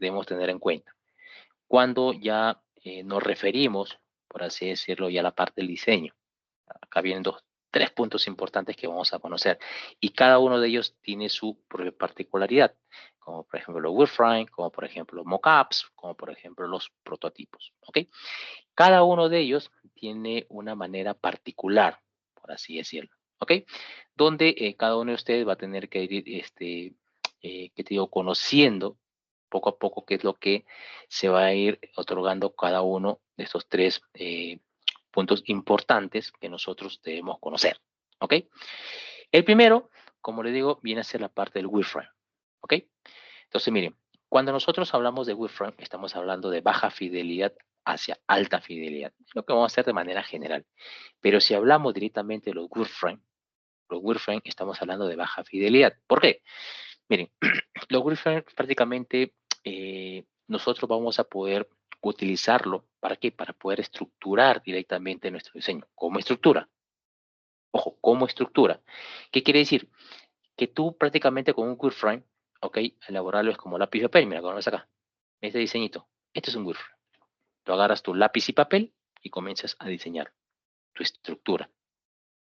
debemos tener en cuenta. Cuando ya nos referimos, por así decirlo, ya a la parte del diseño. Acá vienen tres puntos importantes que vamos a conocer. Y cada uno de ellos tiene su propia particularidad, como por ejemplo los wireframe, como por ejemplo mockups, como por ejemplo los prototipos. ¿Ok? Cada uno de ellos tiene una manera particular, por así decirlo. ¿Ok? Donde cada uno de ustedes va a tener que ir, que te digo, conociendo poco a poco qué es lo que se va a ir otorgando cada uno de estos tres puntos importantes que nosotros debemos conocer. ¿Ok? El primero, como le digo, viene a ser la parte del wireframe. ¿Ok? Entonces, miren, cuando nosotros hablamos de wireframe, estamos hablando de baja fidelidad hacia alta fidelidad. Es lo que vamos a hacer de manera general. Pero si hablamos directamente de los wireframe estamos hablando de baja fidelidad. ¿Por qué? Miren, los wireframe prácticamente nosotros vamos a poder utilizarlo. ¿Para qué? Para poder estructurar directamente nuestro diseño. ¿Cómo estructura? Ojo, ¿cómo estructura? ¿Qué quiere decir? Que tú prácticamente con un wireframe, ok, elaborarlo es como lápiz y papel. Mira, como ves acá, este diseñito. Este es un wireframe. Tú agarras tu lápiz y papel y comienzas a diseñar tu estructura.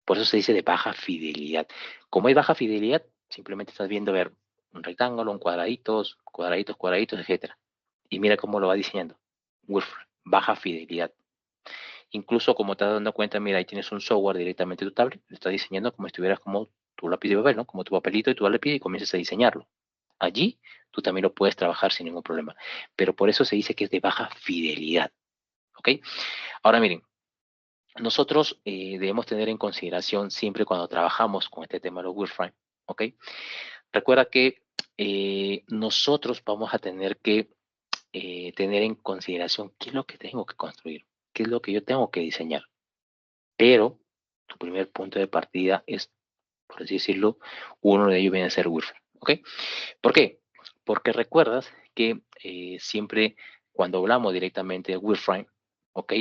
Por eso se dice de baja fidelidad. Como hay baja fidelidad, simplemente estás viendo ver un rectángulo, un cuadraditos, cuadraditos, cuadraditos, etcétera. Y mira cómo lo va diseñando. wireframe, baja fidelidad. Incluso como te das dando cuenta, mira, ahí tienes un software directamente en tu tablet, lo estás diseñando como si estuvieras como tu lápiz de papel, ¿no? Como tu papelito y tu lápiz y comienzas a diseñarlo. Allí tú también lo puedes trabajar sin ningún problema. Pero por eso se dice que es de baja fidelidad. ¿Ok? Ahora miren, nosotros debemos tener en consideración siempre cuando trabajamos con este tema de los wireframe, ¿ok? Recuerda que nosotros vamos a tener que tener en consideración qué es lo que tengo que construir, qué es lo que yo tengo que diseñar. Pero tu primer punto de partida es, por así decirlo, uno de ellos viene a ser wireframe, ¿ok? ¿Por qué? Porque recuerdas que siempre cuando hablamos directamente de wireframe, ¿ok?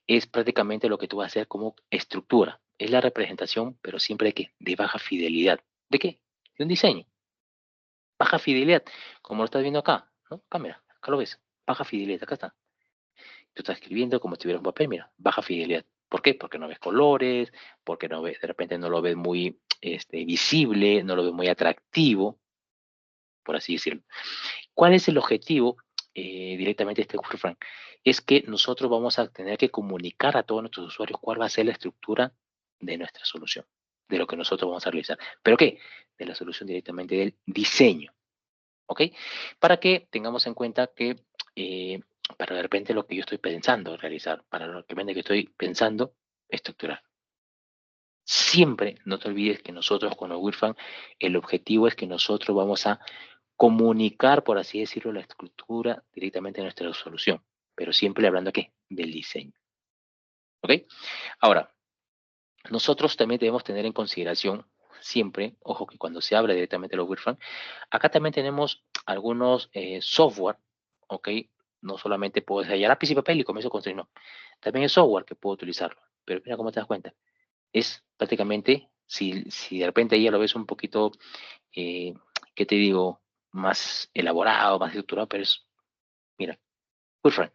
Es prácticamente lo que tú vas a hacer como estructura. Es la representación, pero siempre de qué? De baja fidelidad. ¿De qué? De un diseño. Baja fidelidad, como lo estás viendo acá, ¿no? Acá, mira, acá lo ves. Baja fidelidad, acá está. Tú estás escribiendo como si tuviera un papel, mira, baja fidelidad. ¿Por qué? Porque no ves colores, porque no ves, de repente no lo ves muy visible, no lo ves muy atractivo, por así decirlo. ¿Cuál es el objetivo directamente de este wireframe? Es que nosotros vamos a tener que comunicar a todos nuestros usuarios cuál va a ser la estructura de nuestra solución, de lo que nosotros vamos a realizar. ¿Pero qué? De la solución directamente del diseño, ¿ok? Para que tengamos en cuenta que para de repente lo que yo estoy pensando realizar, para lo que que estoy pensando estructurar. Siempre no te olvides que nosotros con los wireframe, el objetivo es que nosotros vamos a comunicar, por así decirlo, la estructura directamente a nuestra solución, pero siempre hablando aquí del diseño. ¿Ok? Ahora, nosotros también debemos tener en consideración siempre, ojo que cuando se habla directamente de los wireframe, acá también tenemos algunos software, ¿ok? No solamente puedo decir ya lápiz y papel y comienzo a construir, no. También es software que puedo utilizarlo, pero mira cómo te das cuenta. Es prácticamente, si de repente ya lo ves un poquito, eh, ¿qué te digo? Más elaborado, más estructurado, pero es, mira, wireframe.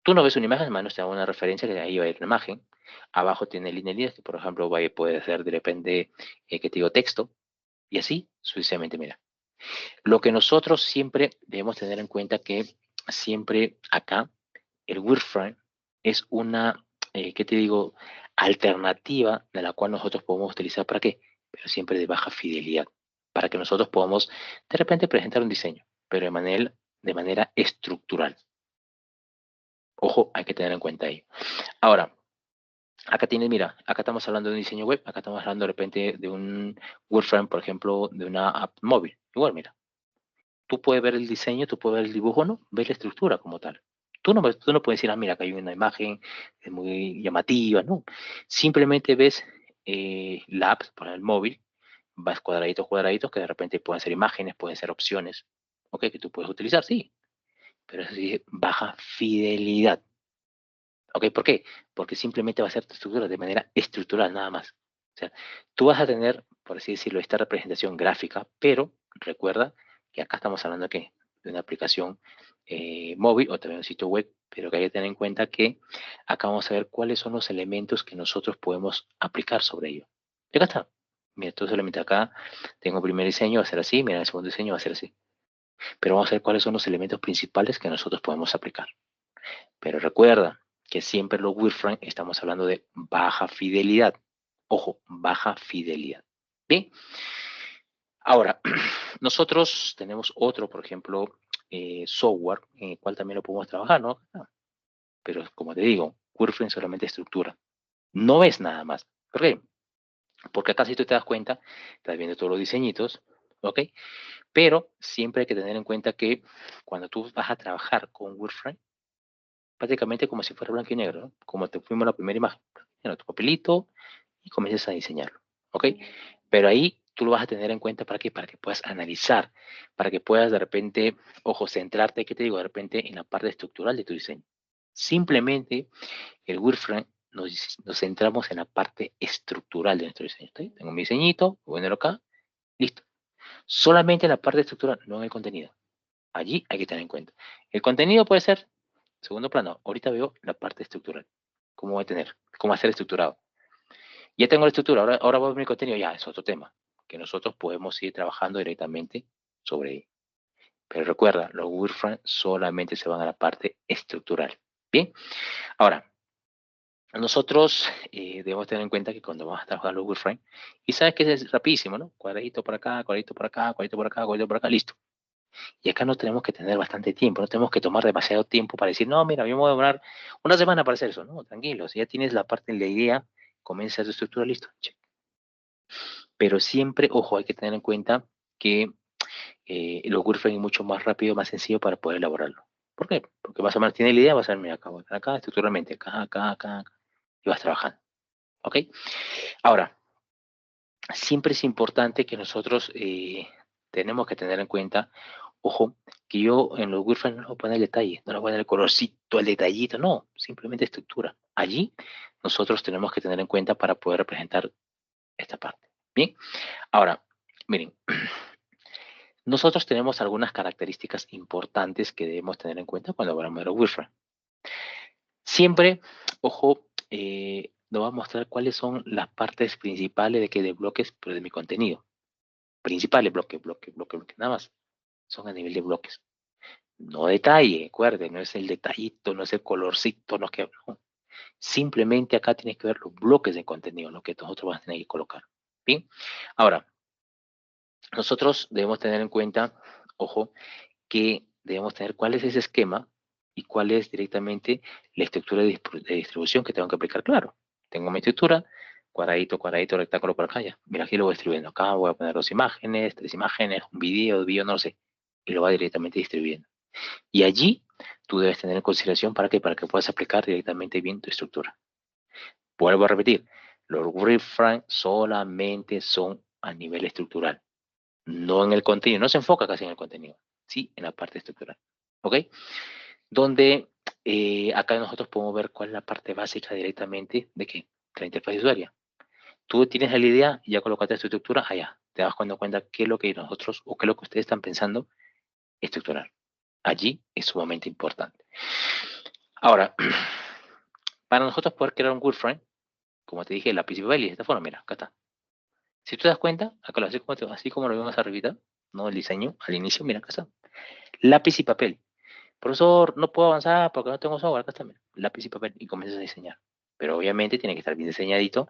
Tú no ves una imagen, hermano, te da una referencia que ahí va a ir una imagen. Abajo tiene línea de líneas, que por ejemplo puede ser de repente, que te digo, texto, y así sucesivamente, mira. Lo que nosotros siempre debemos tener en cuenta que siempre acá el wireframe es una, ¿qué te digo? Alternativa de la cual nosotros podemos utilizar para qué, pero siempre de baja fidelidad, para que nosotros podamos de repente presentar un diseño, pero de manera estructural. Ojo, hay que tener en cuenta ello. Ahora, acá tienes, mira, acá estamos hablando de un diseño web, acá estamos hablando de repente de un wireframe, por ejemplo, de una app móvil. Igual, mira, tú puedes ver el diseño, tú puedes ver el dibujo, ¿no? Ves la estructura como tal. Tú no puedes decir, ah, mira, acá hay una imagen es muy llamativa, ¿no? Simplemente ves la app por el móvil, vas cuadraditos, cuadraditos, que de repente pueden ser imágenes, pueden ser opciones, ¿ok? Que tú puedes utilizar, sí, pero eso sí, baja fidelidad. ¿Ok? ¿Por qué? Porque simplemente va a ser tu estructura de manera estructural, nada más. O sea, tú vas a tener, por así decirlo, esta representación gráfica, pero recuerda que acá estamos hablando de qué? de una aplicación móvil o también un sitio web, pero que hay que tener en cuenta que acá vamos a ver cuáles son los elementos que nosotros podemos aplicar sobre ello. Y acá está. Mira, estos elementos acá, tengo el primer diseño, va a ser así, mira, el segundo diseño va a ser así. Pero vamos a ver cuáles son los elementos principales que nosotros podemos aplicar. Pero recuerda que siempre los wireframe estamos hablando de baja fidelidad. Ojo, baja fidelidad. Bien. Ahora, nosotros tenemos otro, por ejemplo, software en el cual también lo podemos trabajar, ¿no? Pero como te digo, wireframe solamente estructura. No ves nada más. ¿Por qué? Porque acá si tú te das cuenta, estás viendo todos los diseñitos, ¿ok? Pero siempre hay que tener en cuenta que cuando tú vas a trabajar con wireframe, prácticamente como si fuera blanco y negro, ¿no? Como te fuimos la primera imagen, tu papelito y comienzas a diseñarlo, ¿ok? Pero ahí tú lo vas a tener en cuenta ¿para qué? Para que puedas analizar, para que puedas de repente, ojo, centrarte, ¿qué te digo? De repente en la parte estructural de tu diseño. Simplemente el wireframe nos centramos en la parte estructural de nuestro diseño. ¿Está bien? Tengo mi diseñito, voy a ponerlo acá, listo. Solamente en la parte estructural, no en el contenido. Allí hay que tener en cuenta. El contenido puede ser segundo plano. Ahorita veo la parte estructural. ¿Cómo voy a tener? ¿Cómo va a ser estructurado? Ya tengo la estructura, ahora voy a ver mi contenido, ya es otro tema, que nosotros podemos ir trabajando directamente sobre él. Pero recuerda, los wireframes solamente se van a la parte estructural. Bien, ahora, nosotros debemos tener en cuenta que cuando vamos a trabajar los wireframes, y sabes que es rapidísimo, ¿no? Cuadradito por acá, cuadradito por acá, cuadradito por acá, cuadradito por acá, listo. Y acá no tenemos que tener bastante tiempo, no tenemos que tomar demasiado tiempo para decir, no, mira, yo me voy a demorar una semana para hacer eso. No, tranquilo, si ya tienes la parte de la idea, comienza tu estructura, listo. Check. Pero siempre, ojo, hay que tener en cuenta que los wireframes es mucho más rápido, más sencillo para poder elaborarlo. ¿Por qué? Porque más o menos tiene la idea, vas a ver, mira, acá, acá, estructuralmente, acá, acá, acá, acá, y vas trabajando. ¿Ok? Ahora, siempre es importante que nosotros tenemos que tener en cuenta, ojo, que yo en los wireframes no voy a poner el detalle, no le voy a poner el colorcito, el detallito, no, simplemente estructura. Allí nosotros tenemos que tener en cuenta para poder representar esta parte. Bien, ahora, miren, nosotros tenemos algunas características importantes que debemos tener en cuenta cuando hablamos de los wireframes. Siempre, ojo, nos va a mostrar cuáles son las partes principales de bloques, pero de mi contenido. Principales, bloque, nada más. Son a nivel de bloques. No detalle, acuérdense, no es el detallito, no es el colorcito, no es que, no. Simplemente acá tienes que ver los bloques de contenido, lo que nosotros vamos a tener que colocar. Bien, ahora, nosotros debemos tener en cuenta, ojo, que debemos tener cuál es ese esquema y cuál es directamente la estructura de distribución que tengo que aplicar. Claro, tengo mi estructura, cuadradito, cuadradito, rectángulo por acá, ya. Mira, aquí lo voy distribuyendo. Acá voy a poner 2 imágenes, 3 imágenes, un video, no sé. Y lo va directamente distribuyendo. Y allí tú debes tener en consideración para que puedas aplicar directamente bien tu estructura. Vuelvo a repetir, los wireframes solamente son a nivel estructural, no en el contenido, no se enfoca casi en el contenido, sí en la parte estructural. ¿Ok? Donde acá nosotros podemos ver cuál es la parte básica directamente de qué, de la interfaz de usuario. Tú tienes la idea y ya colocaste tu estructura allá. Te das cuenta qué es lo que nosotros o qué es lo que ustedes están pensando estructurar. Allí es sumamente importante. Ahora, para nosotros poder crear un wireframe, como te dije, lápiz y papel, y de esta forma, mira, acá está. Si tú te das cuenta, acá lo así como lo vemos arribita, ¿no? El diseño al inicio, mira, acá está. Lápiz y papel. Profesor, no puedo avanzar porque no tengo software. Acá está, mira, lápiz y papel y comienzas a diseñar. Pero obviamente tiene que estar bien diseñadito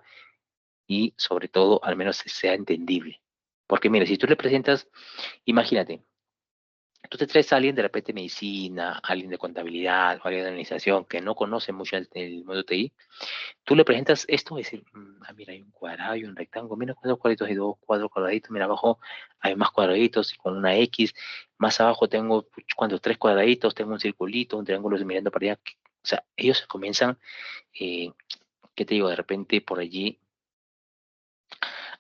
y sobre todo al menos sea entendible. Porque mira, si tú le presentas, imagínate, tú te traes a alguien de repente de medicina, alguien de contabilidad, o alguien de administración que no conoce mucho el mundo TI, tú le presentas esto y decir, mira, hay un cuadrado y un rectángulo, mira cuántos cuadraditos hay, cuatro cuadraditos, mira abajo hay más cuadraditos y con una X, más abajo tengo, cuando 3 cuadraditos, tengo un circulito, un triángulo mirando para allá. O sea, ellos comienzan, ¿qué te digo? De repente por allí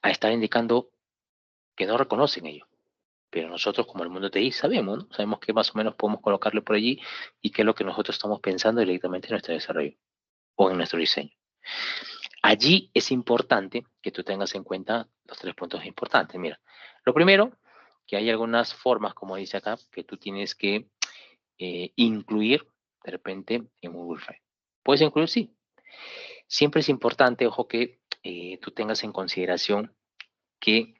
a estar indicando que no reconocen ellos. Pero nosotros como el mundo TI sabemos, ¿no? Sabemos que más o menos podemos colocarle por allí y qué es lo que nosotros estamos pensando directamente en nuestro desarrollo o en nuestro diseño. Allí es importante que tú tengas en cuenta los 3 puntos importantes. Mira, lo primero, que hay algunas formas, como dice acá, que tú tienes que incluir de repente en Google Drive. ¿Puedes incluir? Sí. Siempre es importante, ojo, que tú tengas en consideración que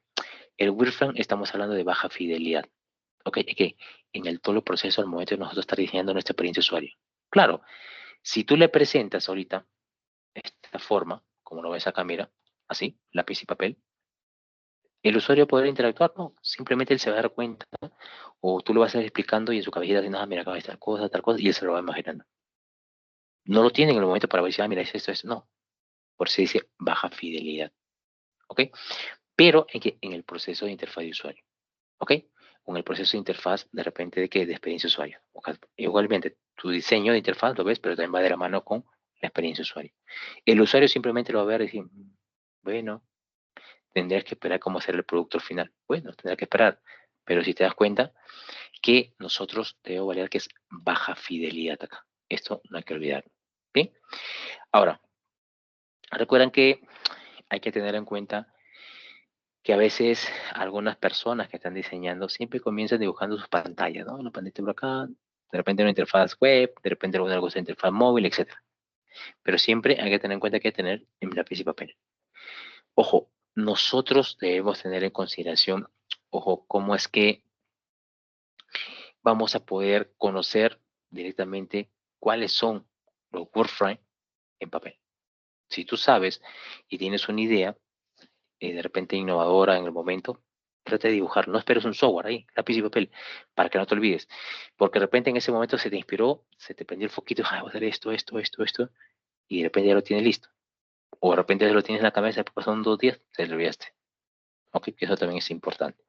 el WordFrame estamos hablando de baja fidelidad. Ok, es que en el todo el proceso al momento de nosotros estar diseñando nuestra experiencia de usuario. Claro, si tú le presentas ahorita esta forma, como lo ves acá, mira, así, lápiz y papel, el usuario podrá interactuar, no, simplemente él se va a dar cuenta, o tú lo vas a ir explicando y en su cabecita dice, nada, mira, acá está tal cosa, y él se lo va imaginando. No lo tiene en el momento para decir, ah, mira, es esto, no. Por eso se dice baja fidelidad, ¿ok? Pero en el proceso de interfaz de usuario, ¿ok? O en el proceso de interfaz, de repente, de experiencia de usuario. ¿Okay? Igualmente, tu diseño de interfaz lo ves, pero también va de la mano con la experiencia de usuario. El usuario simplemente lo va a ver y decir, bueno, tendrías que esperar cómo hacer el producto al final. Bueno, tendrás que esperar. Pero si te das cuenta que nosotros debemos validar que es baja fidelidad acá. Esto no hay que olvidarlo. ¿Bien? Ahora, recuerden que hay que tener en cuenta que a veces algunas personas que están diseñando siempre comienzan dibujando sus pantallas, ¿no? Una pantalla por acá, de repente una interfaz web, de repente alguna cosa de interfaz móvil, etcétera. Pero siempre hay que tener en cuenta que hay que tener en lápiz y papel. Ojo, nosotros debemos tener en consideración, ojo, cómo es que vamos a poder conocer directamente cuáles son los Wordframe en papel. Si tú sabes y tienes una idea, de repente innovadora en el momento, trata de dibujar. No esperes un software ahí, lápiz y papel, para que no te olvides. Porque de repente en ese momento se te inspiró, se te prendió el foquito, ah, voy a hacer esto, y de repente ya lo tienes listo. O de repente ya lo tienes en la cabeza, después pasaron 2 días, te lo olvidaste. Ok, que eso también es importante.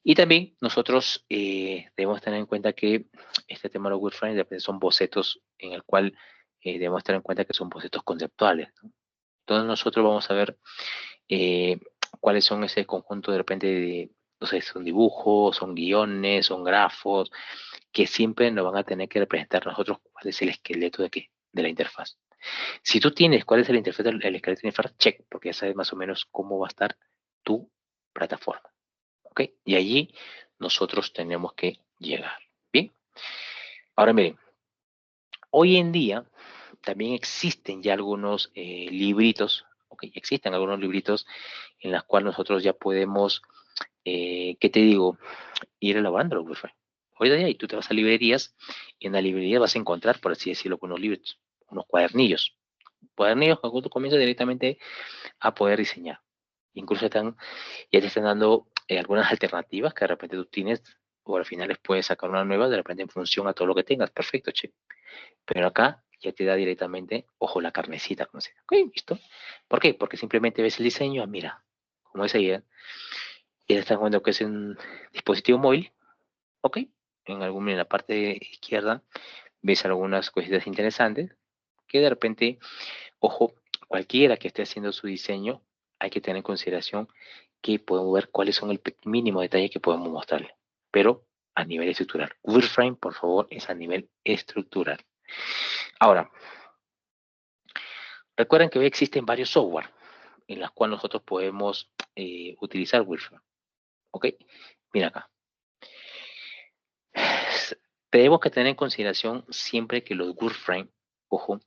Y también nosotros debemos tener en cuenta que este tema de los Wordframes son bocetos en el cual debemos tener en cuenta que son bocetos conceptuales, ¿no? Entonces nosotros vamos a ver eh, cuáles son ese conjunto de repente de, no sé, son dibujos, son guiones, son grafos, que siempre nos van a tener que representar nosotros cuál es el esqueleto de qué, de la interfaz. Si tú tienes cuál es el interfaz del el esqueleto de la interfaz, check, porque ya sabes más o menos cómo va a estar tu plataforma. ¿Ok? Y allí nosotros tenemos que llegar. Bien. Ahora miren, hoy en día también existen ya algunos libritos, ok, existen algunos libritos en los cuales nosotros ya podemos, ¿qué te digo? Ir elaborando los Wi-Fi. Hoy de ahí tú te vas a librerías y en la librería vas a encontrar, por así decirlo, unos libros, unos cuadernillos. Cuadernillos que tú comienzas directamente a poder diseñar. Incluso ya te están dando algunas alternativas que de repente tú tienes, o al final les puedes sacar una nueva, de repente en función a todo lo que tengas. Perfecto, che. Pero acá ya te da directamente, ojo, la carnecita, como se dice. Ok, listo. ¿Por qué? Porque simplemente ves el diseño, mira, como es ahí, ya estás viendo que es un dispositivo móvil, ok. En la parte izquierda ves algunas cositas interesantes que de repente, ojo, cualquiera que esté haciendo su diseño, hay que tener en consideración que podemos ver cuáles son el mínimo detalle que podemos mostrarle. Pero a nivel estructural. Wireframe, por favor, es a nivel estructural. Ahora, recuerden que hoy existen varios software en los cuales nosotros podemos utilizar Wireframe. ¿Ok? Mira acá. Tenemos que tener en consideración siempre que los Wireframe, ojo,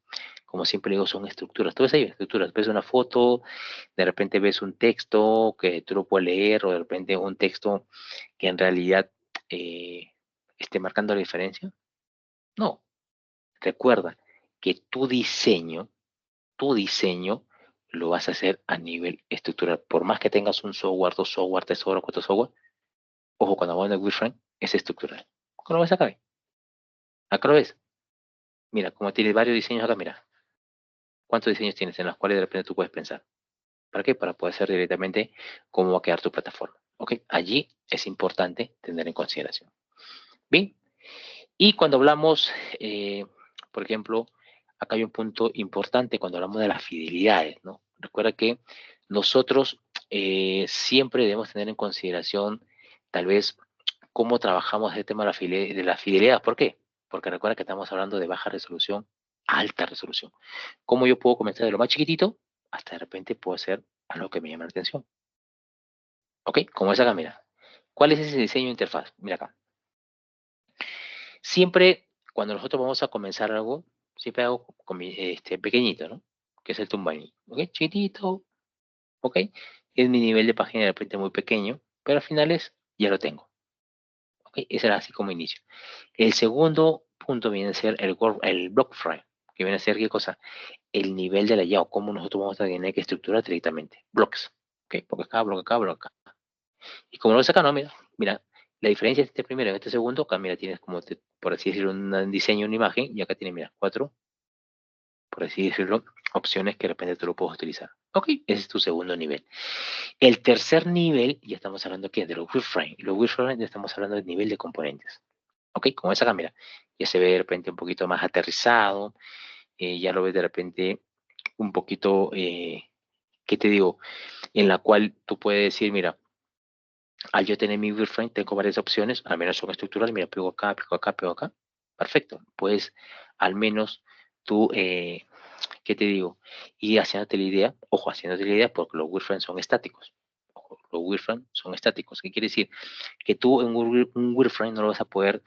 como siempre digo, son estructuras. Tú ves ahí estructuras, ves una foto, de repente ves un texto que tú lo puedes leer, o de repente un texto que en realidad esté marcando la diferencia. No, recuerda que tu diseño lo vas a hacer a nivel estructural. Por más que tengas un software, dos software, tres software, cuatro software, ojo, cuando hablamos de Wireframe, es estructural. ¿Cómo lo ves acá? Acá lo ves. Mira, como tienes varios diseños acá, mira. ¿Cuántos diseños tienes en los cuales de repente tú puedes pensar? ¿Para qué? Para poder saber directamente cómo va a quedar tu plataforma. ¿Ok? Allí es importante tener en consideración. Bien. Y cuando hablamos, por ejemplo, acá hay un punto importante cuando hablamos de las fidelidades, ¿no? Recuerda que nosotros siempre debemos tener en consideración tal vez cómo trabajamos el tema de la fidelidad. ¿Por qué? Porque recuerda que estamos hablando de baja resolución, alta resolución. ¿Cómo yo puedo comenzar de lo más chiquitito hasta de repente puedo hacer algo que me llame la atención? ¿Ok? Como esa cámara. ¿Cuál es ese diseño de interfaz? Mira acá. Siempre, cuando nosotros vamos a comenzar algo, siempre hago pequeñito, ¿no? Que es el Tumbani, ¿ok? Chiquitito, ¿ok? Es mi nivel de página de repente muy pequeño, pero al final ya lo tengo, ¿ok? Ese era así como inicio. El segundo punto viene a ser el block frame, que viene a ser, ¿qué cosa? El nivel de layout, cómo nosotros vamos a tener que estructurar directamente. Blocks, ¿ok? Bloque acá, bloque acá. Y como lo ves acá, no, mira, la diferencia de este primero en este segundo, acá mira, tienes como, por así decirlo, un diseño, una imagen, y acá tienes, mira, 4, por así decirlo, opciones que de repente tú lo puedes utilizar. Ok, ese es tu segundo nivel. El tercer nivel, ya estamos hablando aquí de los wireframe. Y los wireframe ya estamos hablando del nivel de componentes. Ok, como esa cámara, ya se ve de repente un poquito más aterrizado, ya lo ves de repente un poquito, ¿qué te digo? En la cual tú puedes decir, mira, al yo tener mi wireframe, tengo varias opciones, al menos son estructurales, mira, pego acá, pego acá, pego acá. Perfecto, pues al menos tú, ¿qué te digo? Ir haciéndote la idea, ojo, haciéndote la idea porque los wireframes son estáticos. Ojo, los wireframes son estáticos. ¿Qué quiere decir? Que tú en un wireframe no lo vas a poder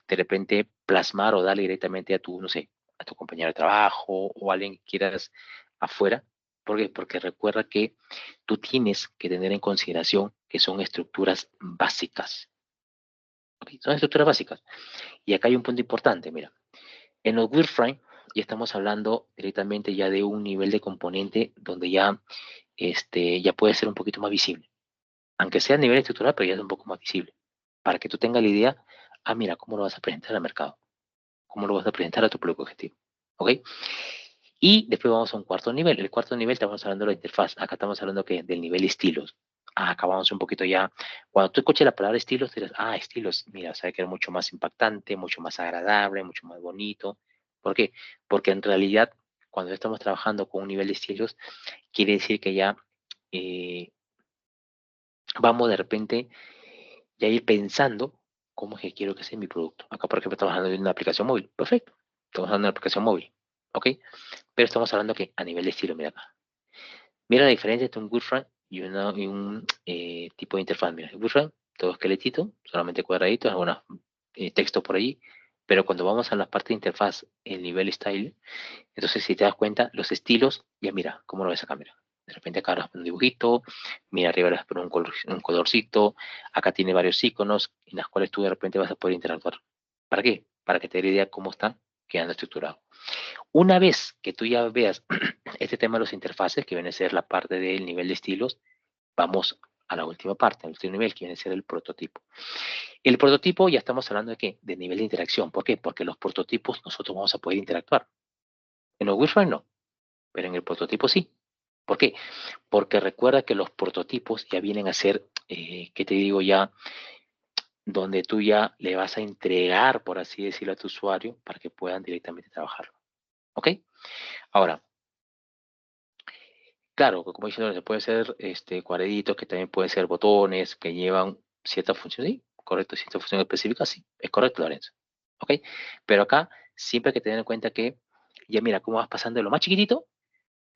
de repente plasmar o darle directamente a tu, no sé, a tu compañero de trabajo o a alguien que quieras afuera. ¿Por qué? Porque recuerda que tú tienes que tener en consideración que son estructuras básicas. ¿Ok? Son estructuras básicas. Y acá hay un punto importante, mira. En los wireframe ya estamos hablando directamente ya de un nivel de componente donde ya puede ser un poquito más visible. Aunque sea a nivel estructural, pero ya es un poco más visible. Para que tú tengas la idea, mira, cómo lo vas a presentar al mercado. Cómo lo vas a presentar a tu público objetivo. ¿Ok? Y después vamos a un cuarto nivel. El cuarto nivel estamos hablando de la interfaz. Acá estamos hablando que del nivel estilos. Acá vamos un poquito ya. Cuando tú escuches la palabra estilos, te dirás, estilos, mira, sabe que es mucho más impactante, mucho más agradable, mucho más bonito. ¿Por qué? Porque en realidad, cuando estamos trabajando con un nivel de estilos, quiere decir que ya eh, vamos de repente ya ir pensando cómo es que quiero que sea mi producto. Acá, por ejemplo, estamos hablando de una aplicación móvil. Perfecto. Estamos hablando de una aplicación móvil. ¿Ok? Pero estamos hablando que a nivel de estilo, mira acá. Mira la diferencia entre un wireframe y un tipo de interfaz. Mira, el wireframe, todo esqueletito, solamente cuadraditos, algunos texto por allí. Pero cuando vamos a la parte de interfaz, el nivel style, entonces si te das cuenta, los estilos, ya mira, cómo lo ves acá, mira. De repente acá vas a poner un dibujito, mira arriba vas a poner un colorcito, acá tiene varios iconos en los cuales tú de repente vas a poder interactuar. ¿Para qué? Para que te dé idea cómo están quedando estructurados. Una vez que tú ya veas este tema de los interfaces, que viene a ser la parte del nivel de estilos, vamos a la última parte, el último nivel, que viene a ser el prototipo. El prototipo ya estamos hablando de qué? De nivel de interacción. ¿Por qué? Porque los prototipos nosotros vamos a poder interactuar. En los wireframe no, pero en el prototipo sí. ¿Por qué? Porque recuerda que los prototipos ya vienen a ser, ¿qué te digo ya? Donde tú ya le vas a entregar, por así decirlo, a tu usuario para que puedan directamente trabajarlo. ¿Ok? Ahora, claro, como diciendo, se puede ser cuadraditos, que también pueden ser botones, que llevan cierta función, sí, correcto, cierta función específica, sí, es correcto, Lorenzo. ¿Ok? Pero acá siempre hay que tener en cuenta que, ya mira, cómo vas pasando de lo más chiquitito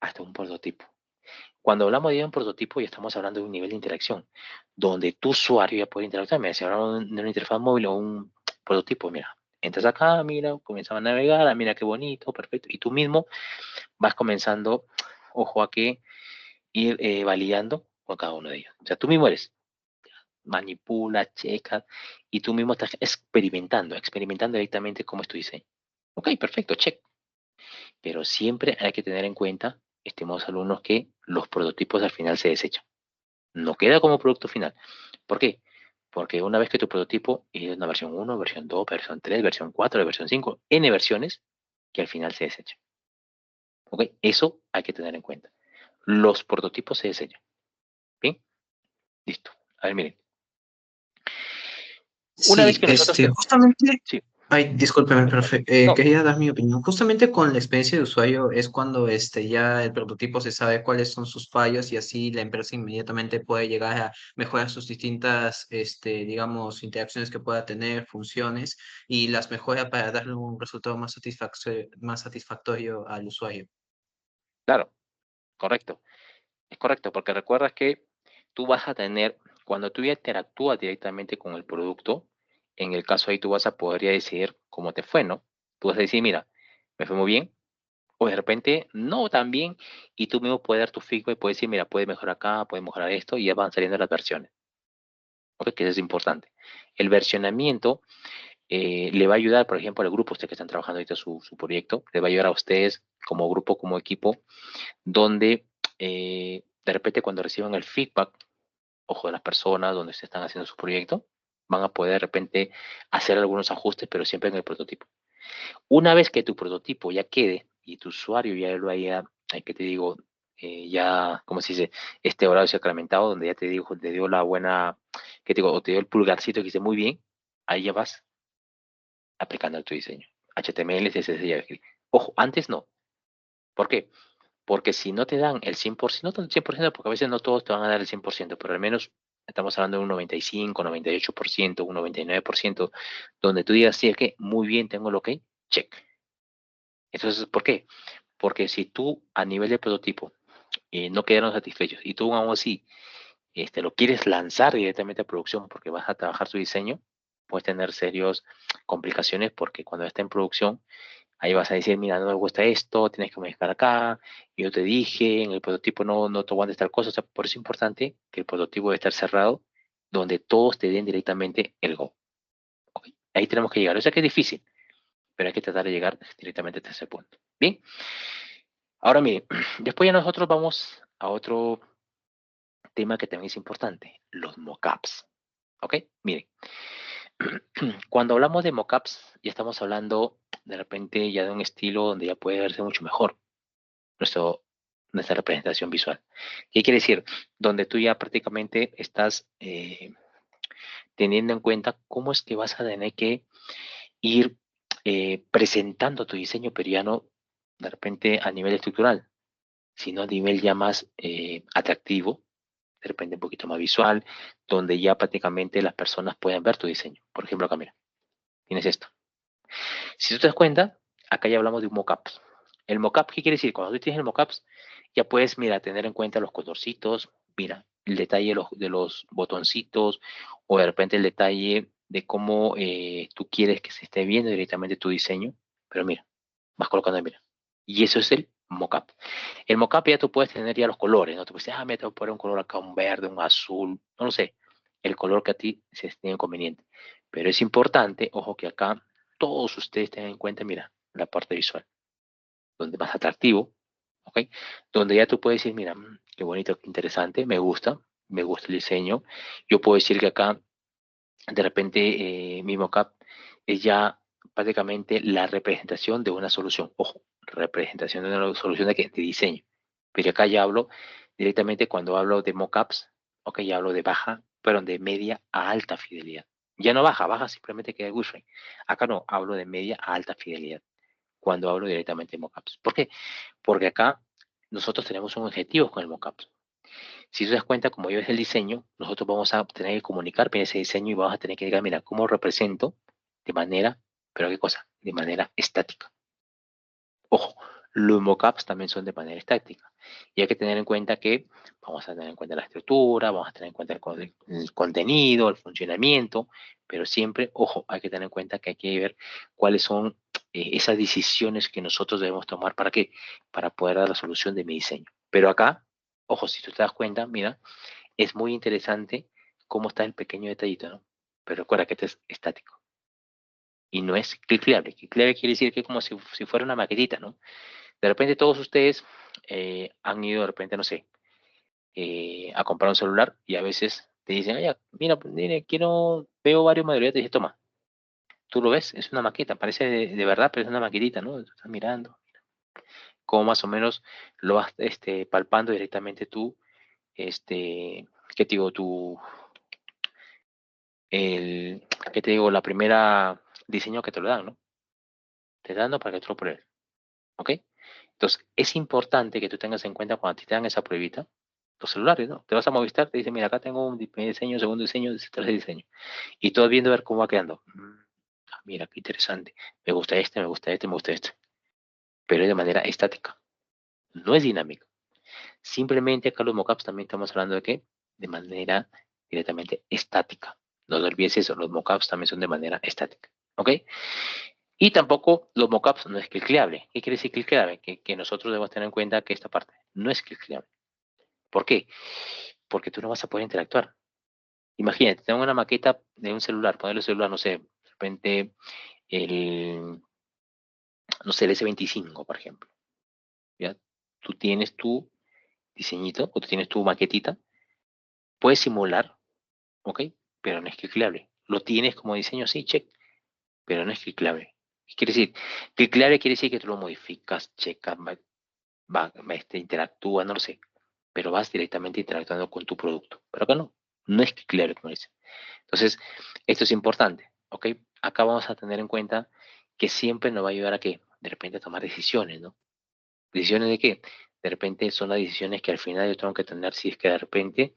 hasta un prototipo. Cuando hablamos de un prototipo, ya estamos hablando de un nivel de interacción, donde tu usuario ya puede interactuar. Mira, si hablamos de una interfaz móvil o un prototipo, mira, entras acá, mira, comienzas a navegar, mira qué bonito, perfecto, y tú mismo vas comenzando, ojo a que ir validando con cada uno de ellos. O sea, tú mismo eres, manipula, checa, y tú mismo estás experimentando directamente cómo es tu diseño. Ok, perfecto, check. Pero siempre hay que tener en cuenta, estimados alumnos, que los prototipos al final se desechan. No queda como producto final. ¿Por qué? Porque una vez que tu prototipo es una versión 1, versión 2, versión 3, versión 4, versión 5, N versiones, que al final se desechan. ¿Ok? Eso hay que tener en cuenta. Los prototipos se desechan. ¿Bien? Listo. A ver, miren. Una vez Sí, que nosotros justamente, sí, ay, discúlpeme, profe, no, quería dar mi opinión. Justamente con la experiencia de usuario es cuando ya el prototipo se sabe cuáles son sus fallos y así la empresa inmediatamente puede llegar a mejorar sus distintas, digamos, interacciones que pueda tener, funciones, y las mejora para darle un resultado más satisfactorio al usuario. claro, correcto. Es correcto, porque recuerdas que tú vas a tener, cuando tú ya interactúas directamente con el producto, en el caso ahí tú vas a poder ya decidir cómo te fue, ¿no? Tú vas a decir, mira, me fue muy bien, o de repente no tan bien, y tú mismo puedes dar tu feedback y puedes decir, mira, puede mejorar acá, puede mejorar esto, y ya van saliendo las versiones. ¿Ok? Que eso es importante. El versionamiento le va a ayudar, por ejemplo, al grupo, ustedes que están trabajando ahorita su proyecto, le va a ayudar a ustedes como grupo, como equipo, donde de repente cuando reciban el feedback, ojo, de las personas donde se están haciendo su proyecto, van a poder de repente hacer algunos ajustes, pero siempre en el prototipo. Una vez que tu prototipo ya quede y tu usuario ya lo haya, que te digo, ya, ¿cómo se dice? Este horario sacramentado, donde ya te digo, te dio la buena, que te digo, o te dio el pulgarcito que dice muy bien, ahí ya vas aplicando tu diseño. HTML, CSS y JavaScript. Ojo, antes no. ¿Por qué? Porque si no te dan el 100%, no el 100%, porque a veces no todos te van a dar el 100%, pero al menos estamos hablando de un 95, 98%, un 99%, donde tú digas, sí, es que muy bien, tengo el OK, check. Entonces, ¿por qué? Porque si tú a nivel de prototipo no quedaron satisfechos y tú aún así lo quieres lanzar directamente a producción porque vas a trabajar tu diseño, puedes tener serias complicaciones porque cuando está en producción, ahí vas a decir, mira, no me gusta esto, tienes que modificar acá, yo te dije, en el prototipo no te aguantes tal cosa, o sea, por eso es importante que el prototipo debe estar cerrado, donde todos te den directamente el go. ¿Ok? Ahí tenemos que llegar, o sea que es difícil, pero hay que tratar de llegar directamente hasta ese punto. Bien, ahora mire, después ya nosotros vamos a otro tema que también es importante, los mockups. ¿Ok? Miren, cuando hablamos de mockups, ya estamos hablando de repente ya de un estilo donde ya puede verse mucho mejor nuestro, nuestra representación visual. ¿Qué quiere decir? Donde tú ya prácticamente estás teniendo en cuenta cómo es que vas a tener que ir presentando tu diseño, pero ya no de repente a nivel estructural, sino a nivel ya más atractivo, de repente un poquito más visual, donde ya prácticamente las personas pueden ver tu diseño. Por ejemplo, acá mira, tienes esto. Si tú te das cuenta, acá ya hablamos de un mockup. El mockup, ¿qué quiere decir? Cuando tú tienes el mockup, ya puedes, mira, tener en cuenta los colorcitos, mira, el detalle de los botoncitos, o de repente el detalle de cómo tú quieres que se esté viendo directamente tu diseño. Pero mira, vas colocando, mira. Y eso es el mockup. El mockup ya tú puedes tener ya los colores, ¿no? Tú puedes decir, me tengo que poner un color acá, un verde, un azul, no lo sé, el color que a ti se esté conveniente. Pero es importante, ojo, que acá todos ustedes tengan en cuenta, mira, la parte visual, donde más atractivo, ¿ok? Donde ya tú puedes decir, mira, qué bonito, qué interesante, me gusta el diseño. Yo puedo decir que acá, de repente, mi mockup es ya prácticamente la representación de una solución. Ojo, representación de una solución de diseño. Pero acá ya hablo directamente cuando hablo de mockups, ok, ya hablo de baja, pero de media a alta fidelidad. Ya no baja, baja simplemente queda Wi-Fi. Acá no, hablo de media a alta fidelidad cuando hablo directamente de mockups. ¿Por qué? Porque acá nosotros tenemos un objetivo con el mockup. Si tú te das cuenta, como yo es el diseño, nosotros vamos a tener que comunicar bien ese diseño y vamos a tener que decir, mira, ¿cómo represento de manera, pero qué cosa? De manera estática. Ojo, los mockups también son de manera estática. Y hay que tener en cuenta que vamos a tener en cuenta la estructura, vamos a tener en cuenta el contenido, el funcionamiento, pero siempre, ojo, hay que tener en cuenta que hay que ver cuáles son esas decisiones que nosotros debemos tomar. ¿Para qué? Para poder dar la solución de mi diseño. Pero acá, ojo, si tú te das cuenta, mira, es muy interesante cómo está el pequeño detallito, ¿no? Pero recuerda que este es estático y no es clickable. Clickable quiere decir que es como si fuera una maquetita, ¿no? De repente todos ustedes han ido de repente, no sé, a comprar un celular y a veces te dicen, oye, mira, pues, mire, veo varios modelos, y te dice, toma, tú lo ves, es una maqueta, parece de verdad, pero es una maquetita, ¿no? Tú estás mirando, cómo más o menos lo vas palpando directamente tú, ¿qué te digo? ¿Qué te digo? La primera diseño que te lo dan, ¿no? Te dan para que tú lo pruebes, ¿ok? Entonces, es importante que tú tengas en cuenta cuando te dan esa pruebita, los celulares, ¿no? Te vas a Movistar, te dicen, mira, acá tengo un primer diseño, segundo diseño, tercer diseño. Y todo viendo a ver cómo va quedando. Mira, qué interesante. Me gusta este, me gusta este, me gusta este. Pero es de manera estática. No es dinámica. Simplemente acá los mockups también estamos hablando de qué? De manera directamente estática. No te olvides eso, los mockups también son de manera estática. ¿Ok? Y tampoco los mockups no es clickable. ¿Qué quiere decir clickable? Que nosotros debemos tener en cuenta que esta parte no es clickable. ¿Por qué? Porque tú no vas a poder interactuar. Imagínate, tengo una maqueta de un celular, ponerle celular, no sé, de repente el, no sé, el S25, por ejemplo. ¿Ya? Tú tienes tu diseñito o tú tienes tu maquetita, puedes simular, ¿ok? Pero no es clickable. Lo tienes como diseño, sí, check, pero no es clickable. ¿Qué quiere decir? Clickable quiere decir que tú lo modificas, checas, interactúa, no lo sé, pero vas directamente interactuando con tu producto. Pero acá no, no es clickable, como dice. Entonces, esto es importante, ¿ok? Acá vamos a tener en cuenta que siempre nos va a ayudar a que, de repente, a tomar decisiones, ¿no? ¿Decisiones de qué? De repente son las decisiones que al final yo tengo que tener si es que de repente,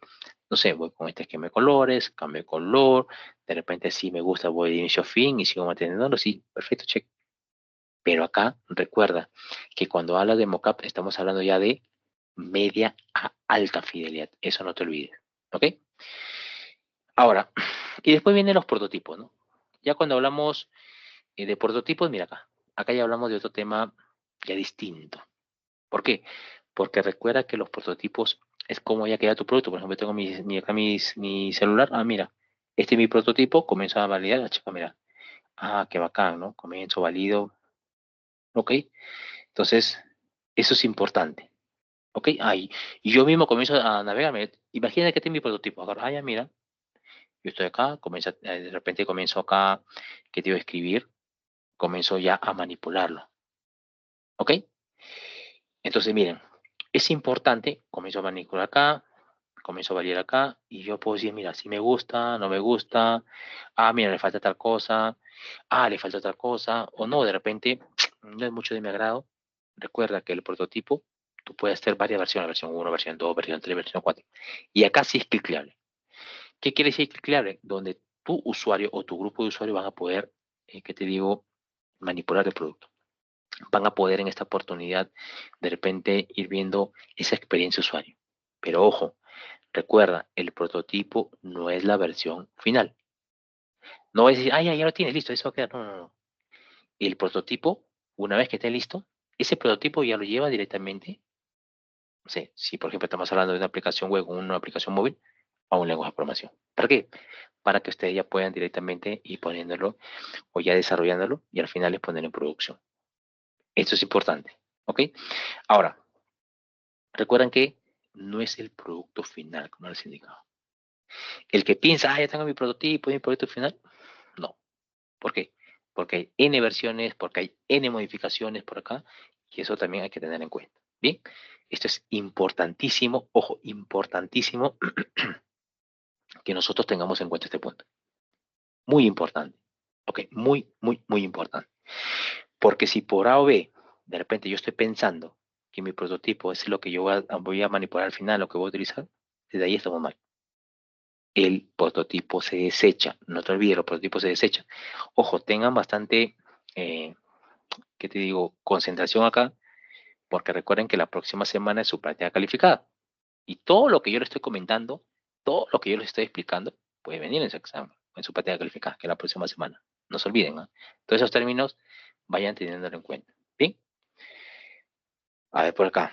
no sé, voy con este esquema de colores, cambio de color, de repente si me gusta voy de inicio a fin y sigo manteniéndolo, sí, perfecto, check. Pero acá recuerda que cuando habla de mockup estamos hablando ya de media a alta fidelidad, eso no te olvides, ¿ok? Ahora, y después vienen los prototipos, ¿no? Ya cuando hablamos de prototipos, mira acá ya hablamos de otro tema ya distinto. ¿Por qué? Porque recuerda que los prototipos es como ya queda tu producto. Por ejemplo, tengo acá mi celular. Ah, mira, este es mi prototipo. Comienzo a validar. La chica, mira. Ah, qué bacán, ¿no? Comienzo, valido. Ok. Entonces, eso es importante. Ok. Ahí. Y yo mismo comienzo a navegar. Imagina que este es mi prototipo. Agarro, ah, ya, mira. Yo estoy acá. De repente comienzo acá. ¿Qué te iba a escribir? Comienzo ya a manipularlo. Ok. Entonces, miren, es importante, comienzo a manipular acá, comienzo a variar acá, y yo puedo decir, mira, si me gusta, no me gusta, ah, mira, le falta tal cosa, ah, le falta tal cosa, o no, de repente, no es mucho de mi agrado. Recuerda que el prototipo, tú puedes hacer varias versiones, versión uno, versión 2, versión 3, versión 4, y acá sí es clicable. ¿Qué quiere decir clicable? Donde tu usuario o tu grupo de usuarios van a poder, ¿qué te digo?, manipular el producto, van a poder en esta oportunidad de repente ir viendo esa experiencia usuario. Pero ojo, recuerda, el prototipo no es la versión final. No es decir, ah, ya lo tienes, listo, eso va a quedar. No, no, no. El prototipo, una vez que esté listo, ese prototipo ya lo lleva directamente, no sé, si por ejemplo estamos hablando de una aplicación web o una aplicación móvil, a un lenguaje de programación. ¿Para qué? Para que ustedes ya puedan directamente ir poniéndolo o ya desarrollándolo y al final les poner en producción. Esto es importante, ¿ok? Ahora, recuerden que no es el producto final, como les indicaba. El que piensa, ah, ya tengo mi producto final, no. ¿Por qué? Porque hay N versiones, porque hay N modificaciones por acá, y eso también hay que tener en cuenta. Bien, esto es importantísimo, ojo, importantísimo que nosotros tengamos en cuenta este punto. Muy importante. Ok, muy, muy, muy importante. Porque si por A o B, de repente yo estoy pensando que mi prototipo es lo que yo voy a manipular al final, lo que voy a utilizar, desde ahí estamos mal. El prototipo se desecha. No te olvides, los prototipos se desechan. Ojo, tengan bastante, ¿qué te digo? Concentración acá, porque recuerden que la próxima semana es su práctica calificada. Y todo lo que yo les estoy comentando, todo lo que yo les estoy explicando, puede venir en su examen, en su práctica calificada, que es la próxima semana. No se olviden, ¿no? Todos esos términos vayan teniéndolo en cuenta. ¿Bien? A ver por acá.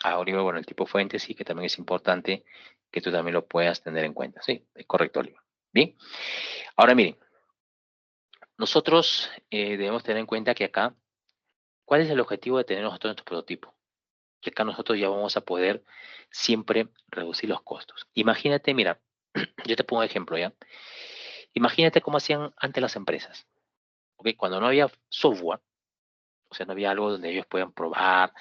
Oliver, bueno, el tipo fuente sí que también es importante que tú también lo puedas tener en cuenta. Sí, es correcto, Oliver. Bien. Ahora miren, nosotros debemos tener en cuenta que acá, ¿cuál es el objetivo de tener nosotros nuestro prototipo? Que acá nosotros ya vamos a poder siempre reducir los costos. Imagínate, mira, yo te pongo un ejemplo, ¿ya? Imagínate cómo hacían antes las empresas, ¿ok? Cuando no había software, o sea, no había algo donde ellos puedan probar,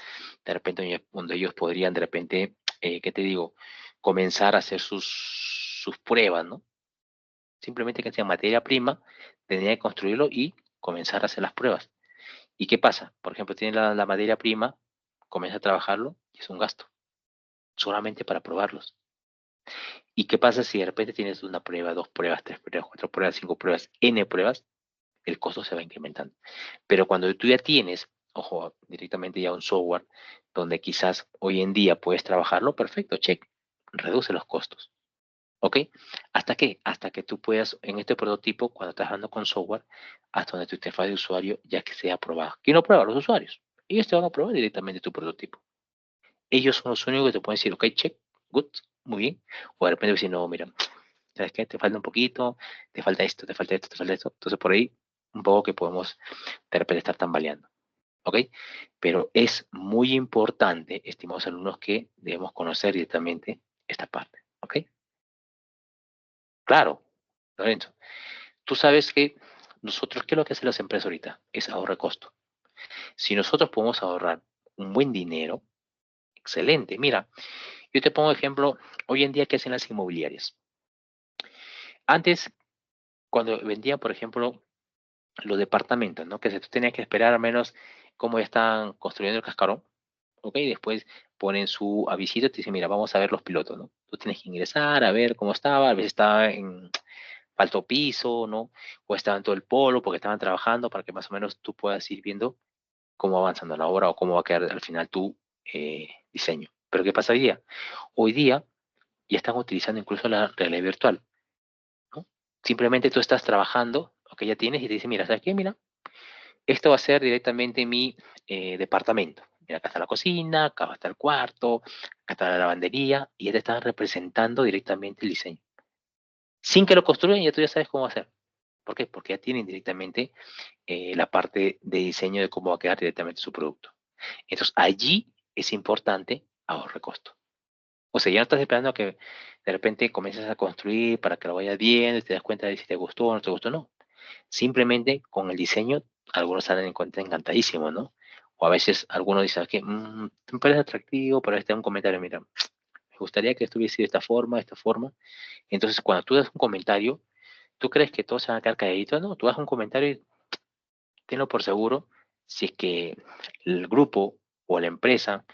de repente, donde ellos podrían, de repente, ¿qué te digo? Comenzar a hacer sus pruebas, ¿no? Simplemente que hacían materia prima, tenían que construirlo y comenzar a hacer las pruebas. ¿Y qué pasa? Por ejemplo, tiene la materia prima, comienza a trabajarlo y es un gasto, solamente para probarlos. ¿Y qué pasa si de repente tienes una prueba, dos pruebas, tres pruebas, cuatro pruebas, cinco pruebas, N pruebas? El costo se va incrementando. Pero cuando tú ya tienes, ojo, directamente ya un software donde quizás hoy en día puedes trabajarlo, perfecto, check. reduce los costos. ¿Ok? ¿Hasta qué? Hasta que tú puedas, en este prototipo, cuando estás trabajando con software, hasta donde tu interfaz de usuario ya que sea aprobada. ¿Quién lo prueba? Los usuarios. Ellos te van a probar directamente tu prototipo. Ellos son los únicos que te pueden decir, ok, check, good, muy bien. O de repente decir, no, mira, ¿sabes qué? Te falta un poquito, te falta esto, te falta esto, te falta esto. Entonces, por ahí, un poco que podemos de repente estar tambaleando. ¿Ok? Pero es muy importante, estimados alumnos, que debemos conocer directamente esta parte. ¿Ok? Claro, Lorenzo. Tú sabes que nosotros, ¿qué es lo que hacen las empresas ahorita? Es ahorrar costo. Si nosotros podemos ahorrar un buen dinero, excelente. Mira, yo te pongo ejemplo, hoy en día, ¿qué hacen las inmobiliarias? Antes, cuando vendían, por ejemplo, los departamentos, ¿no? Que se tenía que esperar al menos cómo ya están construyendo el cascarón, ¿ok? Después ponen su avisito y te dicen, mira, vamos a ver los pilotos, ¿no? Tú tienes que ingresar a ver cómo estaba, a veces estaba en faltó piso, ¿no? O estaba en todo el polo porque estaban trabajando para que más o menos tú puedas ir viendo cómo va avanzando la obra o cómo va a quedar al final tu diseño. Pero ¿qué pasa hoy día? Hoy día ya están utilizando incluso la realidad virtual, ¿no? Simplemente tú estás trabajando, lo que ya tienes y te dice, mira, ¿sabes qué? Mira, esto va a ser directamente mi departamento. Mira, acá está la cocina, acá está el cuarto, acá está la lavandería, y ya te están representando directamente el diseño. Sin que lo construyan, ya tú ya sabes cómo va a ser. ¿Por qué? Porque ya tienen directamente la parte de diseño de cómo va a quedar directamente su producto. Entonces, allí es importante ahorrar costo. O sea, ya no estás esperando a que de repente comiences a construir para que lo vayas viendo y te das cuenta de si te gustó o no te gustó, no. Simplemente con el diseño, algunos salen en cuenta encantadísimos, ¿no? O a veces algunos dicen que me parece atractivo, pero este un comentario, mira, me gustaría que estuviese de esta forma, de esta forma. Entonces, cuando tú das un comentario, ¿tú crees que todos se van a quedar calladitos? No, tú das un comentario y tenlo por seguro, si es que el grupo o la empresa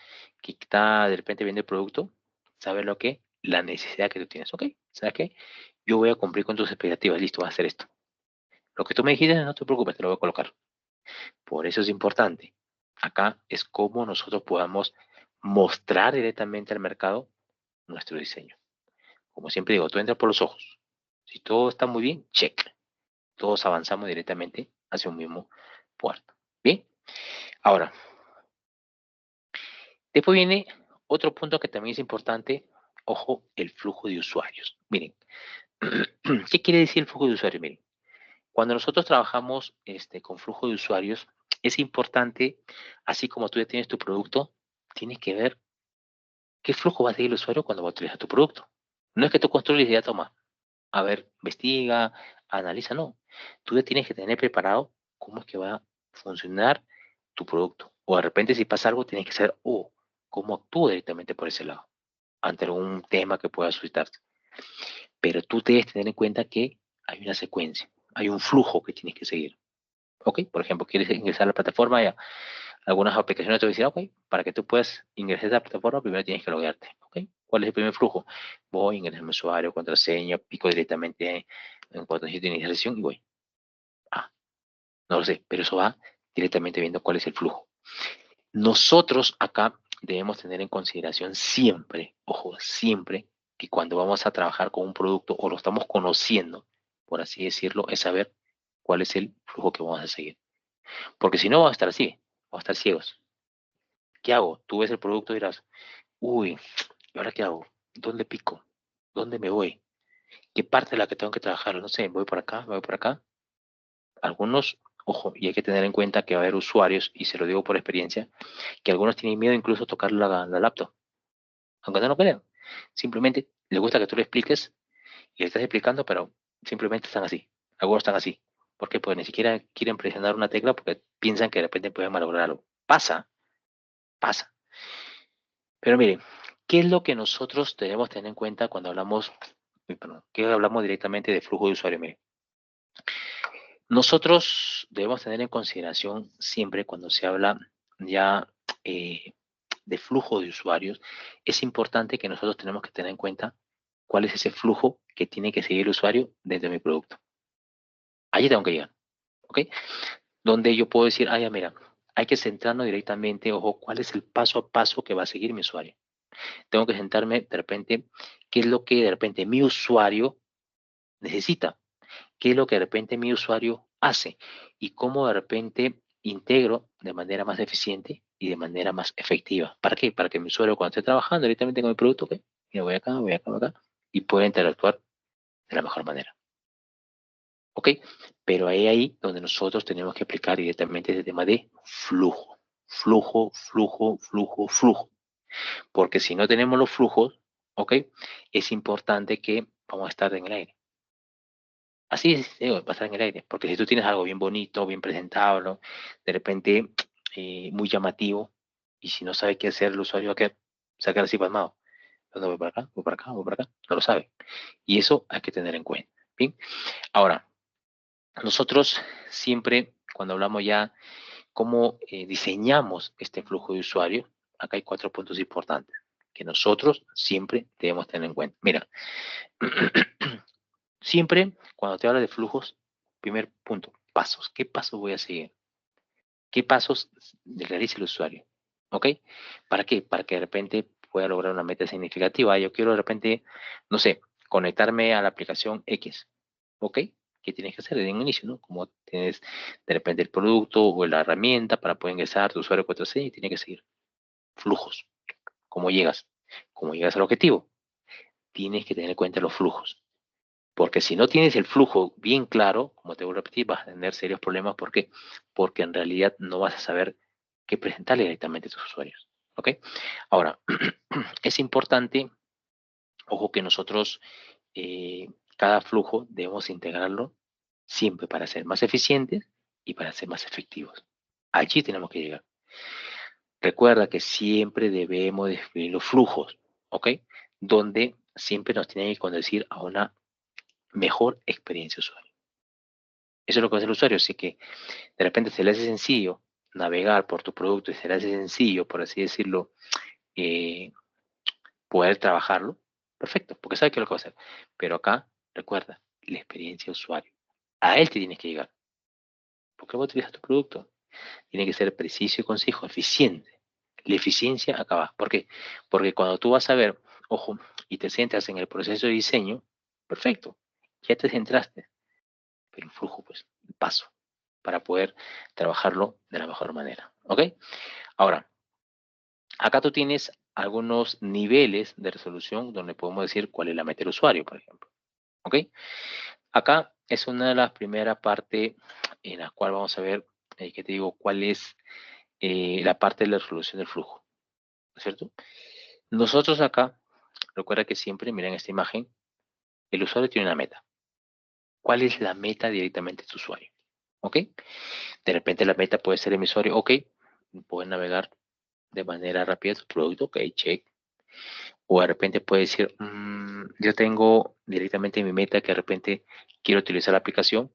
que está de repente viendo el producto, sabe lo que, la necesidad que tú tienes, ¿ok? ¿Sabes qué? Yo voy a cumplir con tus expectativas, listo, voy a hacer esto. Lo que tú me dijiste, no te preocupes, te lo voy a colocar. Por eso es importante. Acá es cómo nosotros podamos mostrar directamente al mercado nuestro diseño. Como siempre digo, tú entras por los ojos. Si todo está muy bien, check. Todos avanzamos directamente hacia un mismo puerto. Bien, ahora, después viene otro punto que también es importante. Ojo, el flujo de usuarios. Miren, ¿qué quiere decir el flujo de usuarios? Miren, cuando nosotros trabajamos con flujo de usuarios, es importante, así como tú ya tienes tu producto, tienes que ver qué flujo va a seguir el usuario cuando va a utilizar tu producto. No es que tú construyes y ya toma, a ver, investiga, analiza, no. Tú ya tienes que tener preparado cómo es que va a funcionar tu producto. O de repente si pasa algo, tienes que saber, cómo actúo directamente por ese lado, ante algún tema que pueda suscitarse. Pero tú debes tener en cuenta que hay una secuencia, hay un flujo que tienes que seguir. ¿Ok? Por ejemplo, quieres ingresar a la plataforma, ya algunas aplicaciones te dicen, ok, para que tú puedas ingresar a la plataforma, primero tienes que loguearte. ¿Ok? ¿Cuál es el primer flujo? Voy, ingreso mi usuario, contraseña, pico directamente en cuanto necesito inicialización y voy. Ah, no lo sé, pero eso va directamente viendo cuál es el flujo. Nosotros acá debemos tener en consideración siempre, ojo, siempre, que cuando vamos a trabajar con un producto o lo estamos conociendo, por así decirlo, es saber cuál es el flujo que vamos a seguir. Porque si no, vamos a estar así, vamos a estar ciegos. ¿Qué hago? Tú ves el producto y dirás, uy, ¿y ahora qué hago? ¿Dónde pico? ¿Dónde me voy? ¿Qué parte de la que tengo que trabajar? No sé, voy por acá, voy por acá. Algunos, ojo, y hay que tener en cuenta que va a haber usuarios, y se lo digo por experiencia, que algunos tienen miedo incluso a tocar la laptop, aunque no lo crean. Simplemente les gusta que tú le expliques y le estás explicando, pero simplemente están así. Algunos están así. ¿Por qué? Porque ni siquiera quieren presionar una tecla porque piensan que de repente pueden malograr algo. Pasa, pasa. Pero miren, ¿qué es lo que nosotros debemos tener en cuenta cuando hablamos, uy, perdón, que hablamos directamente de flujo de usuario? Miren, nosotros debemos tener en consideración siempre cuando se habla ya eh, de flujo de usuarios, es importante que nosotros tenemos que tener en cuenta cuál es ese flujo que tiene que seguir el usuario dentro de mi producto. Allí tengo que llegar, ¿ok? Donde yo puedo decir, ya mira, hay que centrarnos directamente, ojo, cuál es el paso a paso que va a seguir mi usuario. Tengo que sentarme de repente, qué es lo que de repente mi usuario necesita, qué es lo que de repente mi usuario hace y cómo de repente integro de manera más eficiente y de manera más efectiva. ¿Para qué? Para que mi usuario cuando esté trabajando directamente con el producto, ¿ok? Mira, voy acá, voy acá, y pueda interactuar de la mejor manera. ¿Ok? Pero ahí donde nosotros tenemos que aplicar directamente ese tema de flujo. Flujo, flujo, flujo, flujo. Porque si no tenemos los flujos, ¿ok? Es importante que vamos a estar en el aire. Así es, va a estar en el aire. Porque si tú tienes algo bien bonito, bien presentable, de repente muy llamativo, y si no sabe qué hacer, el usuario va a quedar, se va a quedar así pasmado. ¿Dónde voy para acá? ¿Voy para acá? ¿Voy para acá? No lo sabe. Y eso hay que tener en cuenta. Bien. Ahora, nosotros siempre, cuando hablamos ya cómo diseñamos este flujo de usuario, acá hay 4 puntos importantes que nosotros siempre debemos tener en cuenta. Mira, siempre cuando te habla de flujos, primer punto, pasos. ¿Qué pasos voy a seguir? ¿Qué pasos realiza el usuario? ¿Ok? ¿Para qué? Para que de repente pueda lograr una meta significativa. Yo quiero de repente, no sé, conectarme a la aplicación X. ¿Ok? ¿Qué tienes que hacer desde un inicio, no? Como tienes de repente el producto o la herramienta para poder ingresar tu usuario 4C y tiene que seguir flujos. ¿Cómo llegas? ¿Cómo llegas al objetivo? Tienes que tener en cuenta los flujos. Porque si no tienes el flujo bien claro, como te vuelvo a repetir, vas a tener serios problemas. ¿Por qué? Porque en realidad no vas a saber qué presentarle directamente a tus usuarios. ¿Ok? Ahora, es importante, ojo, que nosotros cada flujo debemos integrarlo siempre para ser más eficientes y para ser más efectivos. Allí tenemos que llegar. Recuerda que siempre debemos definir los flujos, ¿ok? Donde siempre nos tiene que conducir a una mejor experiencia usuario. Eso es lo que hace el usuario, así que de repente se le hace sencillo navegar por tu producto y se le hace sencillo, por así decirlo, eh, poder trabajarlo, perfecto, porque sabe qué es lo que va a hacer. Pero acá, recuerda, la experiencia usuario. A él te tienes que llegar. ¿Por qué vas a utilizar tu producto? Tiene que ser preciso y conciso, eficiente. La eficiencia acaba. ¿Por qué? Porque cuando tú vas a ver, ojo, y te centras en el proceso de diseño, perfecto, ya te centraste, pero el flujo, pues, el paso, para poder trabajarlo de la mejor manera. ¿Ok? Ahora, acá tú tienes algunos niveles de resolución donde podemos decir cuál es la meta del usuario, por ejemplo. ¿Ok? Acá es una de las primeras partes en la cual vamos a ver, que te digo, cuál es la parte de la resolución del flujo, ¿no es cierto? Nosotros acá, recuerda que siempre, miren esta imagen, el usuario tiene una meta. ¿Cuál es la meta directamente de tu usuario? ¿Ok? De repente la meta puede ser el usuario, ok, puede navegar de manera rápida tu producto, ok, check. O de repente puede decir, yo tengo directamente mi meta que de repente quiero utilizar la aplicación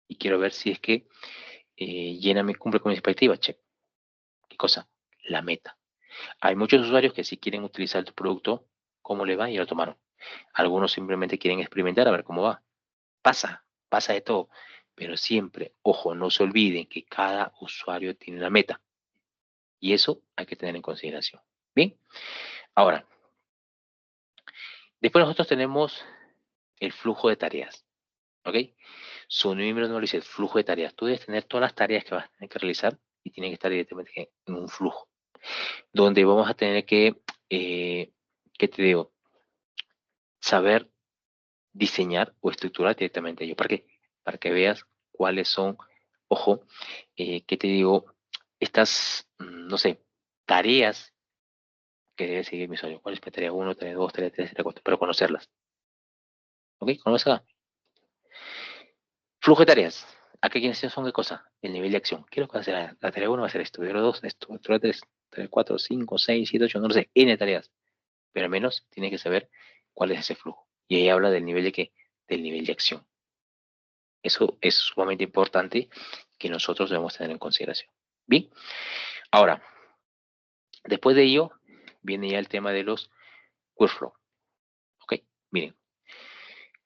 y quiero ver si es que cumple con mi expectativa, check. ¿Qué cosa? La meta. Hay muchos usuarios que si quieren utilizar tu producto, ¿cómo le va? Y ya lo tomaron. Algunos simplemente quieren experimentar a ver cómo va. Pasa de todo. Pero siempre, ojo, no se olviden que cada usuario tiene una meta. Y eso hay que tener en consideración. Bien, ahora, después nosotros tenemos el flujo de tareas. ¿Ok? Su número no lo dice, el flujo de tareas. Tú debes tener todas las tareas que vas a tener que realizar y tienen que estar directamente en un flujo. Donde vamos a tener que, ¿qué te digo? Saber diseñar o estructurar directamente ello. ¿Para qué? Para que veas cuáles son, ojo, ¿qué te digo? Estas, no sé, tareas que debe seguir mi usuario. ¿Cuál es mi tarea 1, tarea 2, tarea 3, tarea 4? Pero conocerlas. ¿Ok? ¿Conocerlas? Flujo de tareas. Aquí quienes son qué cosa? El nivel de acción. ¿Qué es lo que va a hacer? La tarea 1 va a ser esto, tarea 2 esto, tarea 3, tarea 4, 5, 6, 7, 8, no lo sé, N tareas. Pero al menos tienes que saber cuál es ese flujo. Y ahí habla del nivel de qué? Del nivel de acción. Eso es sumamente importante que nosotros debemos tener en consideración. Bien, ahora, después de ello, viene ya el tema de los workflow. Ok, miren,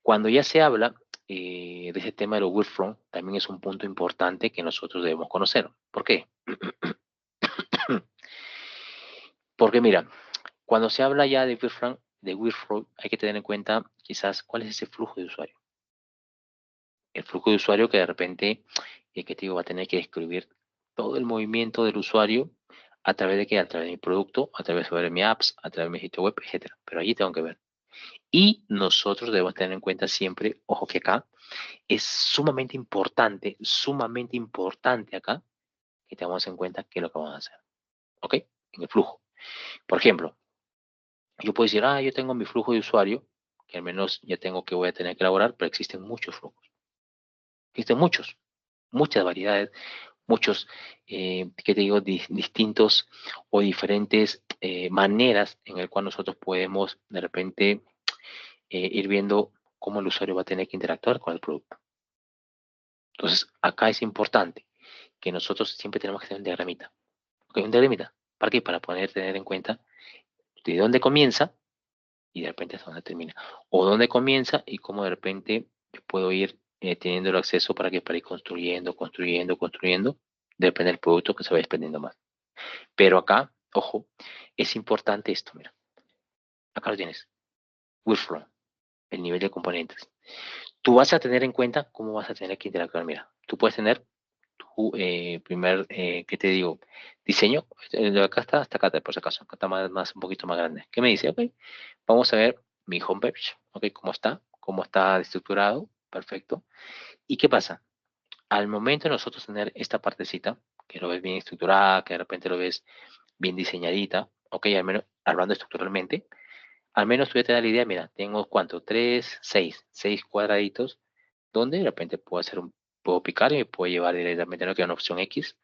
cuando ya se habla de ese tema de los workflow, también es un punto importante que nosotros debemos conocer. ¿Por qué? Porque mira, Cuando se habla ya de workflow, hay que tener en cuenta quizás cuál es ese flujo de usuario. El flujo de usuario que de repente, que te digo, va a tener que describir todo el movimiento del usuario a través de qué, a través de mi producto, a través de mi apps, a través de mi sitio web, etcétera. Pero allí tengo que ver. Y nosotros debemos tener en cuenta siempre, ojo que acá es sumamente importante acá que tengamos en cuenta qué es lo que vamos a hacer. ¿Ok? En el flujo. Por ejemplo, yo puedo decir, yo tengo mi flujo de usuario, que al menos ya tengo que voy a tener que elaborar, pero existen muchos flujos. Existen muchas variedades, muchos, ¿qué te digo? Distintos o diferentes maneras en el cual nosotros podemos de repente ir viendo cómo el usuario va a tener que interactuar con el producto. Entonces, acá es importante que nosotros siempre tenemos que tener un diagramita. ¿Ok? Un diagramita. ¿Para qué? Para poder tener en cuenta de dónde comienza y de repente hasta dónde termina. O dónde comienza y cómo de repente yo puedo ir teniendo el acceso para ir construyendo, depende del producto que se vaya expandiendo más. Pero acá, ojo, es importante esto, mira. Acá lo tienes. Workflow, el nivel de componentes. Tú vas a tener en cuenta cómo vas a tener que interactuar. Mira, tú puedes tener tu primer, ¿qué te digo? Diseño. De acá está hasta acá, por si acaso. Acá está un poquito más grande. ¿Qué me dice? Ok, vamos a ver mi homepage. Ok, cómo está estructurado. Perfecto. ¿Y qué pasa? Al momento de nosotros tener esta partecita, que lo ves bien estructurada, que de repente lo ves bien diseñadita, ok, al menos hablando estructuralmente, al menos tú ya te das la idea, mira, tengo cuánto, seis cuadraditos, donde de repente puedo picar y me puedo llevar directamente a lo que es una opción X,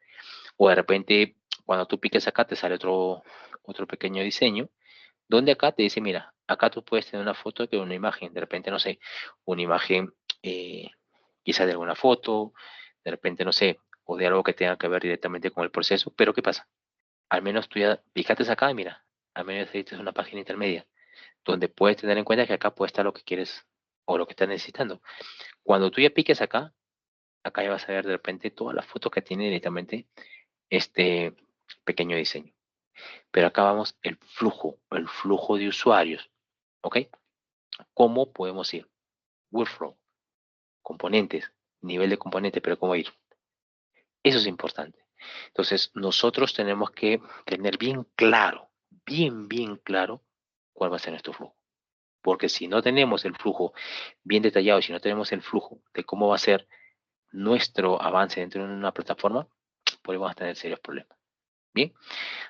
o de repente cuando tú piques acá te sale otro pequeño diseño, donde acá te dice, mira, acá tú puedes tener una foto que una imagen, de repente, no sé, una imagen eh, quizás de alguna foto, de repente, no sé, o de algo que tenga que ver directamente con el proceso, pero ¿qué pasa? Al menos tú ya picaste acá y mira, al menos es una página intermedia, donde puedes tener en cuenta que acá puede estar lo que quieres o lo que estás necesitando. Cuando tú ya piques acá, acá ya vas a ver de repente todas las fotos que tiene directamente este pequeño diseño. Pero acá vamos el flujo de usuarios, ¿ok? ¿Cómo podemos ir? Workflow, componentes, nivel de componente, pero ¿cómo ir? Eso es importante. Entonces, nosotros tenemos que tener bien claro, bien claro, cuál va a ser nuestro flujo. Porque si no tenemos el flujo bien detallado, si no tenemos el flujo de cómo va a ser nuestro avance dentro de una plataforma, podemos tener serios problemas. Bien,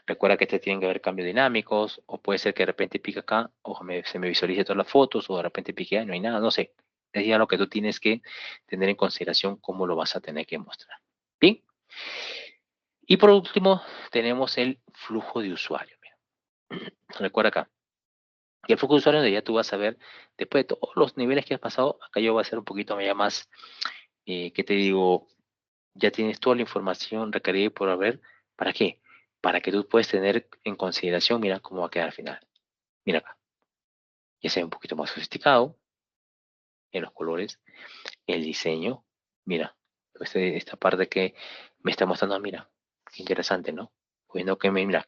recuerda que tienen que haber cambios dinámicos, o puede ser que de repente pique acá, o se me visualice todas las fotos, o de repente pique ahí, no hay nada, no sé. Es ya lo que tú tienes que tener en consideración cómo lo vas a tener que mostrar. Bien, y por último, tenemos el flujo de usuario. Mira. Recuerda acá, y el flujo de usuario donde ya tú vas a ver, después de todos los niveles que has pasado, acá yo voy a hacer un poquito ya más, ¿qué te digo? Ya tienes toda la información requerida por haber. ¿Para qué? Para que tú puedas tener en consideración, mira cómo va a quedar al final. Mira acá, ya se ve un poquito más sofisticado en los colores, el diseño. Mira, esta parte que me está mostrando, mira, qué interesante, ¿no? Viendo que, mira,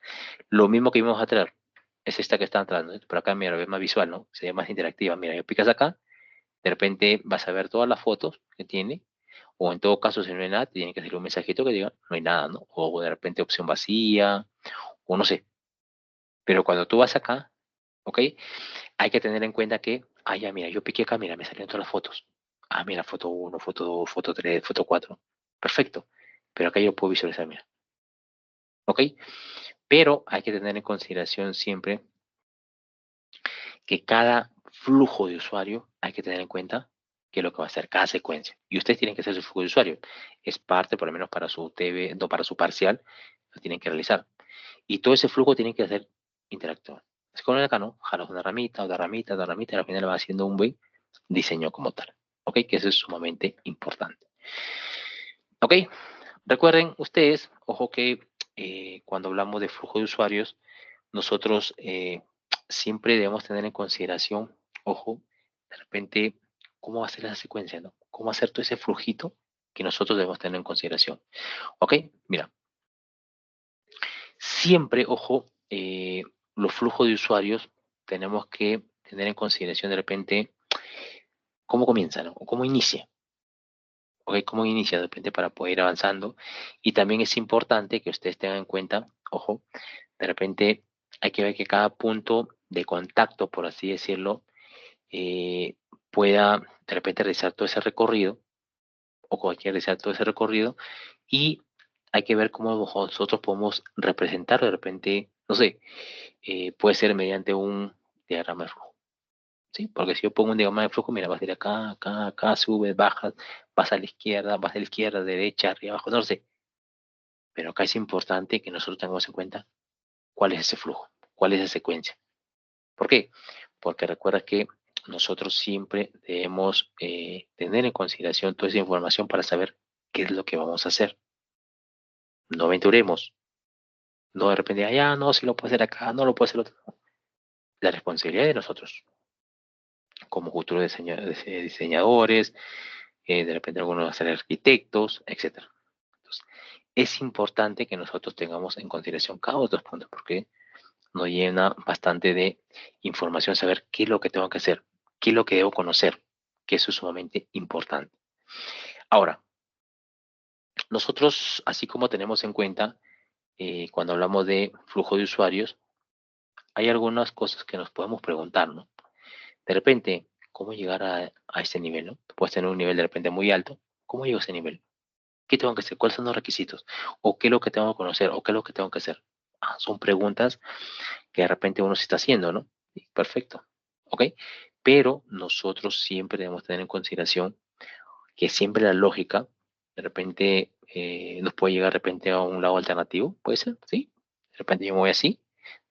lo mismo que íbamos a traer es esta que está entrando, pero acá, mira, es más visual, ¿no? Sería más interactiva. Mira, yo picas acá, de repente vas a ver todas las fotos que tiene, o en todo caso, si no hay nada, te tiene que salir un mensajito que diga, no hay nada, ¿no? O de repente opción vacía, o no sé. Pero cuando tú vas acá, ¿ok? Hay que tener en cuenta que, ya, mira, yo piqué acá, mira, me salieron todas las fotos. Mira, foto uno, foto 2, foto 3, foto 4. Perfecto. Pero acá yo puedo visualizar, mira. ¿Ok? Pero hay que tener en consideración siempre que cada flujo de usuario hay que tener en cuenta qué es lo que va a hacer cada secuencia. Y ustedes tienen que hacer su flujo de usuario. Es parte, por lo menos para su TV, no para su parcial, lo tienen que realizar. Y todo ese flujo tiene que hacer interactuar. Es como acá, ¿no? Jalas una ramita, otra ramita, otra ramita, y al final va haciendo un buen diseño como tal. ¿Ok? Que eso es sumamente importante. ¿Ok? Recuerden ustedes, ojo que cuando hablamos de flujo de usuarios, nosotros siempre debemos tener en consideración, ojo, de repente, cómo va a ser esa secuencia, ¿no? Cómo hacer todo ese flujito que nosotros debemos tener en consideración. ¿Ok? Mira, siempre, ojo, los flujos de usuarios tenemos que tener en consideración de repente cómo comienza, ¿no? O cómo inicia. ¿Ok? Cómo inicia de repente para poder ir avanzando. Y también es importante que ustedes tengan en cuenta, ojo, de repente hay que ver que cada punto de contacto, por así decirlo, eh, pueda de repente realizar todo ese recorrido o cualquier realizar todo ese recorrido y hay que ver cómo nosotros podemos representar de repente, no sé, puede ser mediante un diagrama de flujo. ¿Sí? Porque si yo pongo un diagrama de flujo, mira, vas de acá, acá, acá, subes, bajas, vas a la izquierda, vas de la izquierda, derecha, arriba, abajo, no lo sé. Pero acá es importante que nosotros tengamos en cuenta cuál es ese flujo, cuál es esa secuencia. ¿Por qué? Porque recuerda que nosotros siempre debemos tener en consideración toda esa información para saber qué es lo que vamos a hacer. No aventuremos, no de repente, ah, no, si lo puedo hacer acá, no lo puedo hacer otro. La responsabilidad de nosotros, como futuros diseñadores, de repente algunos van a ser arquitectos, etcétera. Entonces, es importante que nosotros tengamos en consideración cada uno de estos puntos, porque nos llena bastante de información saber qué es lo que tengo que hacer, qué es lo que debo conocer, que eso es sumamente importante. Ahora, nosotros, así como tenemos en cuenta, cuando hablamos de flujo de usuarios, hay algunas cosas que nos podemos preguntar, ¿no? De repente, ¿cómo llegar a ese nivel, no? Puedes tener un nivel de repente muy alto, ¿cómo llego a ese nivel? ¿Qué tengo que hacer? ¿Cuáles son los requisitos? ¿O qué es lo que tengo que conocer? ¿O qué es lo que tengo que hacer? Ah, son preguntas que de repente uno se está haciendo, ¿no? Perfecto, ¿ok? Pero nosotros siempre debemos tener en consideración que siempre la lógica de repente nos puede llegar de repente a un lado alternativo, puede ser, ¿sí? De repente yo me voy así,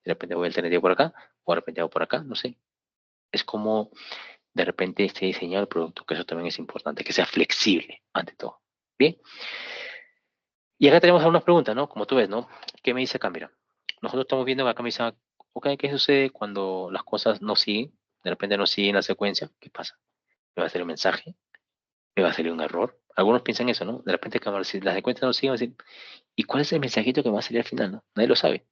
de repente voy alternativo por acá, o de repente hago por acá, no sé. Es como de repente esté diseñado el producto, que eso también es importante, que sea flexible ante todo. Bien, y acá tenemos algunas preguntas, ¿no? Como tú ves, ¿no? ¿Qué me dice acá? Mira, nosotros estamos viendo que acá me dice, ok, ¿qué sucede cuando las cosas no siguen? De repente no siguen la secuencia, ¿qué pasa? Me va a salir un mensaje, me va a salir un error. Algunos piensan eso, ¿no? De repente, si la secuencia no sigue, va a decir, ¿y cuál es el mensajito que me va a salir al final? ¿No? Nadie lo sabe.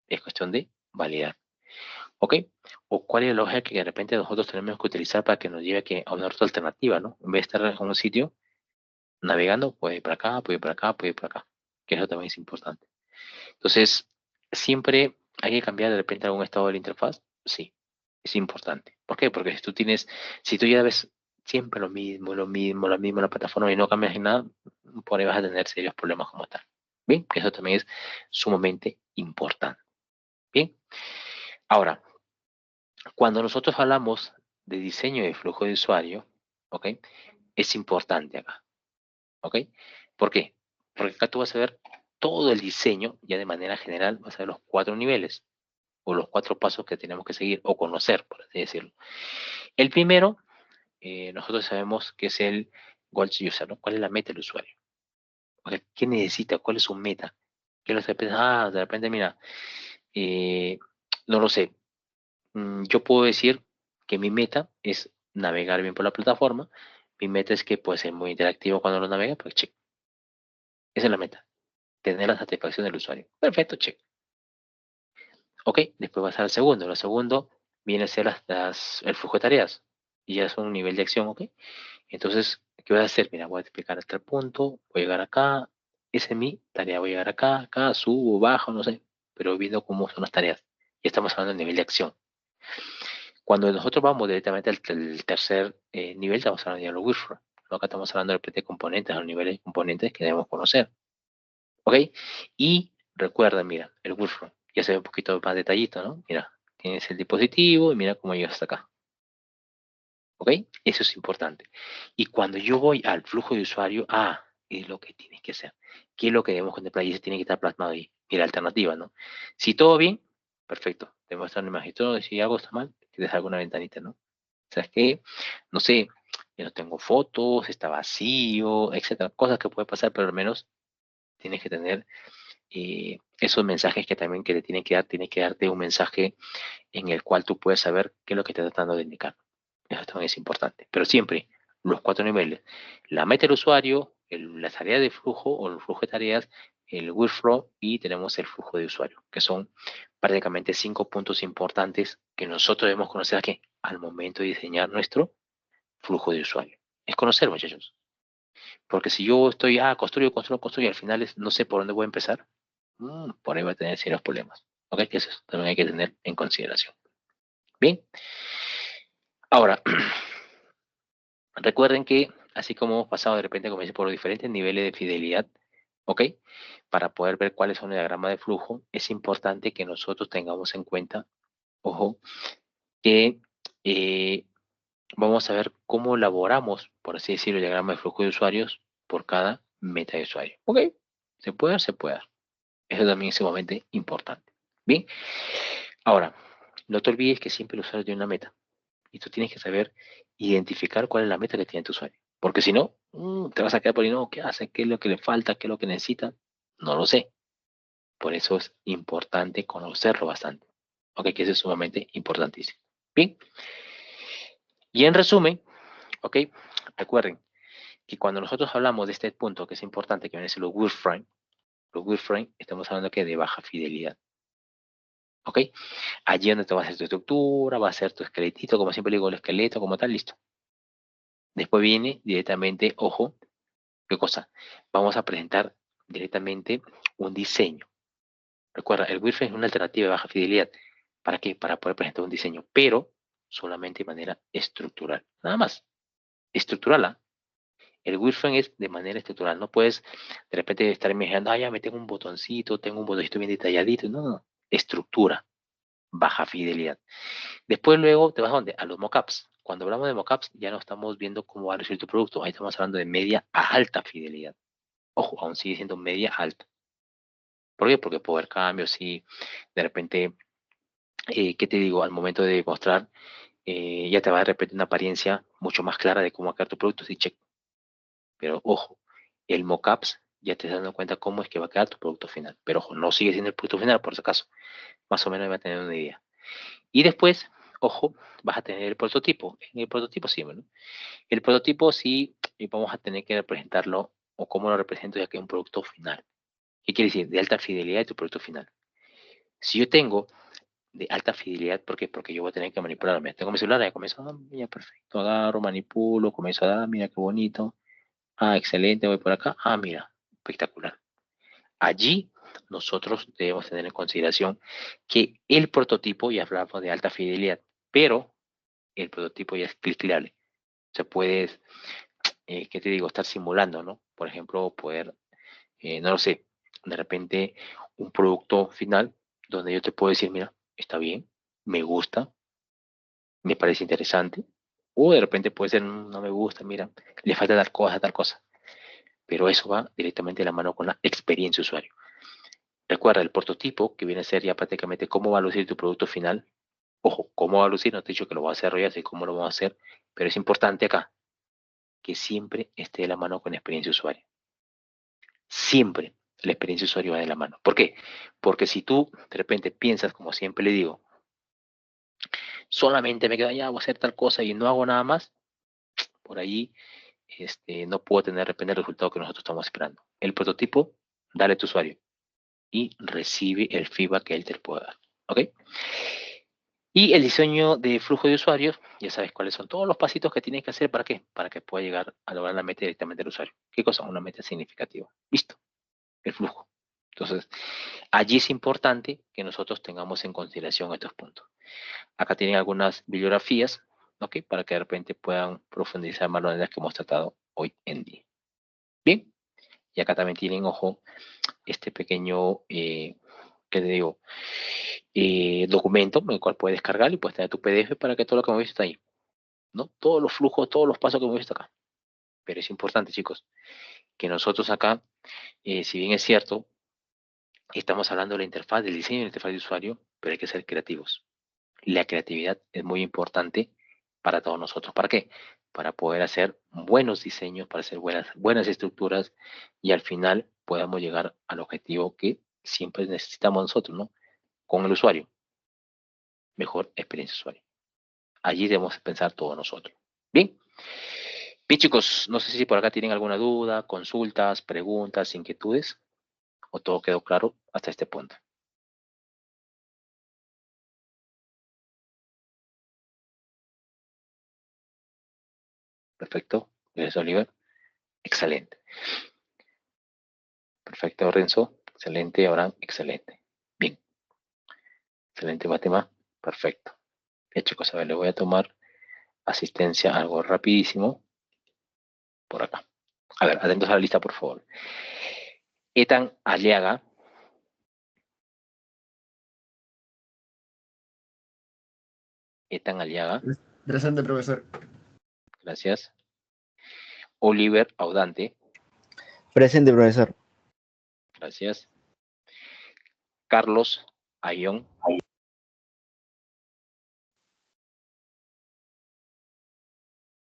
Es cuestión de validar. ¿Ok? O cuál es la lógica que de repente nosotros tenemos que utilizar para que nos lleve a una ruta alternativa, ¿no? En vez de estar en un sitio navegando, puede ir para acá, puede ir para acá, puede ir para acá. Que eso también es importante. Entonces, siempre hay que cambiar de repente algún estado de la interfaz. Sí, es importante. ¿Por qué? Porque si tú ya ves siempre lo mismo, lo mismo, lo mismo en la plataforma y no cambias en nada, por ahí vas a tener serios problemas como tal. Bien, eso también es sumamente importante. Bien, ahora, cuando nosotros hablamos de diseño de flujo de usuario, ¿ok? Es importante acá, ¿ok? ¿Por qué? Porque acá tú vas a ver todo el diseño, ya de manera general, vas a ver los 4 niveles o los 4 pasos que tenemos que seguir o conocer, por así decirlo. El primero, nosotros sabemos que es el Goals User, ¿no? ¿Cuál es la meta del usuario? O sea, ¿qué necesita? ¿Cuál es su meta? ¿Qué lo hace pensar? Ah, de repente, mira, eh, no lo sé. Yo puedo decir que mi meta es navegar bien por la plataforma. Mi meta es que puede ser muy interactivo cuando lo navega, pues check. Esa es la meta. Tener la satisfacción del usuario. Perfecto, check. Ok, después vas al segundo. Lo segundo viene a ser el flujo de tareas. Y ya es un nivel de acción, ok. Entonces, ¿qué voy a hacer? Mira, voy a explicar hasta el punto, voy a llegar acá, esa es mi tarea, voy a llegar acá, acá, subo, bajo, no sé, pero viendo cómo son las tareas. Ya estamos hablando del nivel de acción. Cuando nosotros vamos directamente al tercer nivel, estamos hablando de los workflow. ¿No? Acá estamos hablando de componentes, a los niveles de componentes que debemos conocer. ¿Ok? Y recuerda, mira, el workflow. Ya se ve un poquito más detallito, ¿no? Mira, tienes el dispositivo y mira cómo llegas hasta acá. ¿Ok? Eso es importante. Y cuando yo voy al flujo de usuario, es lo que tienes que hacer. ¿Qué es lo que debemos contemplar? Y eso tiene que estar plasmado ahí. Mira, alternativa, ¿no? Si todo bien, perfecto. Te muestra una imagen. Todo, si algo está mal, te deja alguna ventanita, ¿no? ¿Sabes qué? No sé, yo no tengo fotos, está vacío, etcétera. Cosas que puede pasar, pero al menos tienes que tener esos mensajes que también que le tiene que darte un mensaje en el cual tú puedes saber qué es lo que te está tratando de indicar. Eso también es importante. Pero siempre, los 4 niveles. La meta del usuario, las tareas de flujo o el flujo de tareas, el workflow y tenemos el flujo de usuario, que son prácticamente 5 puntos importantes que nosotros debemos conocer aquí al momento de diseñar nuestro flujo de usuario. Es conocer, muchachos. Porque si yo estoy, construyo, y al final no sé por dónde voy a empezar, por ahí va a tener serios problemas. ¿Ok? Que eso también hay que tener en consideración. Bien. Ahora, recuerden que así como hemos pasado de repente, como dice, por los diferentes niveles de fidelidad, ¿ok? Para poder ver cuáles son el diagrama de flujo, es importante que nosotros tengamos en cuenta, ojo, que vamos a ver cómo elaboramos, por así decirlo, el diagrama de flujo de usuarios por cada meta de usuario. ¿Ok? Se puede, se puede. Eso también es sumamente importante. Bien. Ahora, no te olvides que siempre el usuario tiene una meta. Y tú tienes que saber identificar cuál es la meta que tiene tu usuario. Porque si no, te vas a quedar por ahí, no, ¿qué hace? ¿Qué es lo que le falta? ¿Qué es lo que necesita? No lo sé. Por eso es importante conocerlo bastante. Ok, que eso es sumamente importantísimo. Bien. Y en resumen, ok, recuerden que cuando nosotros hablamos de este punto que es importante, que viene a ser los wireframe, estamos hablando que de baja fidelidad. ¿Ok? Allí donde te va a hacer tu estructura, va a ser tu esqueletito, como siempre digo, el esqueleto como tal, listo. Después viene directamente, ojo, ¿qué cosa? Vamos a presentar directamente un diseño. Recuerda, el wireframe es una alternativa de baja fidelidad. ¿Para qué? Para poder presentar un diseño, pero solamente de manera estructural. Nada más. Estructural. El wireframe es de manera estructural. No puedes de repente estar imaginando, ya me tengo un botoncito bien detalladito. No, no. Estructura, baja fidelidad. Después luego te vas a dónde? A los mockups. Cuando hablamos de mockups ya no estamos viendo cómo va a lucir tu producto. Ahí estamos hablando de media a alta fidelidad. Ojo, aún sigue siendo media alta. ¿Por qué? Porque poder cambio, si de repente, ¿qué te digo? Al momento de mostrar, ya te va de repente una apariencia mucho más clara de cómo va a quedar tu producto. Sí, check. Pero ojo, el mockups ya te estás dando cuenta cómo es que va a quedar tu producto final. Pero ojo, no sigue siendo el producto final, por si acaso. Más o menos va a tener una idea. Y después, ojo, vas a tener el prototipo. En el prototipo sí, ¿no? El prototipo sí vamos a tener que representarlo o cómo lo represento ya que es un producto final. ¿Qué quiere decir? De alta fidelidad de tu producto final. Si yo tengo de alta fidelidad, ¿por qué? Porque yo voy a tener que manipularme. Tengo mi celular, ya comienzo, mira, perfecto, agarro, manipulo, comienzo a dar, mira qué bonito. Excelente, voy por acá. Mira, espectacular. Allí nosotros debemos tener en consideración que el prototipo, ya hablamos de alta fidelidad, pero el prototipo ya es cliqueable. Se puede, ¿qué te digo? Estar simulando, ¿no? Por ejemplo, poder, no lo sé, de repente un producto final donde yo te puedo decir, mira, está bien, me gusta, me parece interesante, o de repente puede ser, no me gusta, mira, le falta tal cosa, pero eso va directamente de la mano con la experiencia usuario. Recuerda el prototipo, que viene a ser ya prácticamente cómo va a lucir tu producto final. Ojo, cómo va a lucir, no te he dicho que lo va a desarrollar, así cómo lo vamos a hacer, pero es importante acá que siempre esté de la mano con la experiencia usuario. Siempre la experiencia usuario va de la mano. ¿Por qué? Porque si tú de repente piensas, como siempre le digo, solamente me quedo allá, voy a hacer tal cosa y no hago nada más, por ahí no puedo tener de repente el resultado que nosotros estamos esperando. El prototipo, dale a tu usuario y recibe el feedback que él te pueda dar. ¿Ok? Y el diseño de flujo de usuarios, ya sabes cuáles son todos los pasitos que tienes que hacer. ¿Para qué? Para que pueda llegar a lograr la meta directamente del usuario. ¿Qué cosa? Una meta significativa. Listo, el flujo. Entonces, allí es importante que nosotros tengamos en consideración estos puntos. Acá tienen algunas bibliografías, ¿ok? Para que de repente puedan profundizar más las que hemos tratado hoy en día. Bien, y acá también tienen, ojo, este pequeño, ¿qué te digo? Documento en el cual puedes descargar y puedes tener tu PDF para que todo lo que hemos visto está ahí, ¿no? Todos los flujos, todos los pasos que hemos visto acá. Pero es importante, chicos, que nosotros acá, si bien es cierto, estamos hablando de la interfaz, del diseño de la interfaz de usuario, pero hay que ser creativos. La creatividad es muy importante para todos nosotros. ¿Para qué? Para poder hacer buenos diseños, para hacer buenas estructuras y al final podamos llegar al objetivo que siempre necesitamos nosotros, ¿no? Con el usuario. Mejor experiencia usuario. Allí debemos pensar todos nosotros. Bien. Bien, chicos, no sé si por acá tienen alguna duda, consultas, preguntas, inquietudes, o todo quedó claro hasta este punto. Perfecto. Gracias, Oliver. Excelente. Perfecto, Renzo. Excelente, Abraham. Excelente. Bien. Excelente, Fátima. Perfecto. Bien, chicos, a ver, le voy a tomar asistencia algo rapidísimo por acá. A ver, atentos a la lista, por favor. Ethan Aliaga. Ethan Aliaga. Presente, profesor. Gracias. Oliver Audante. Presente, profesor. Gracias. Carlos Ayón.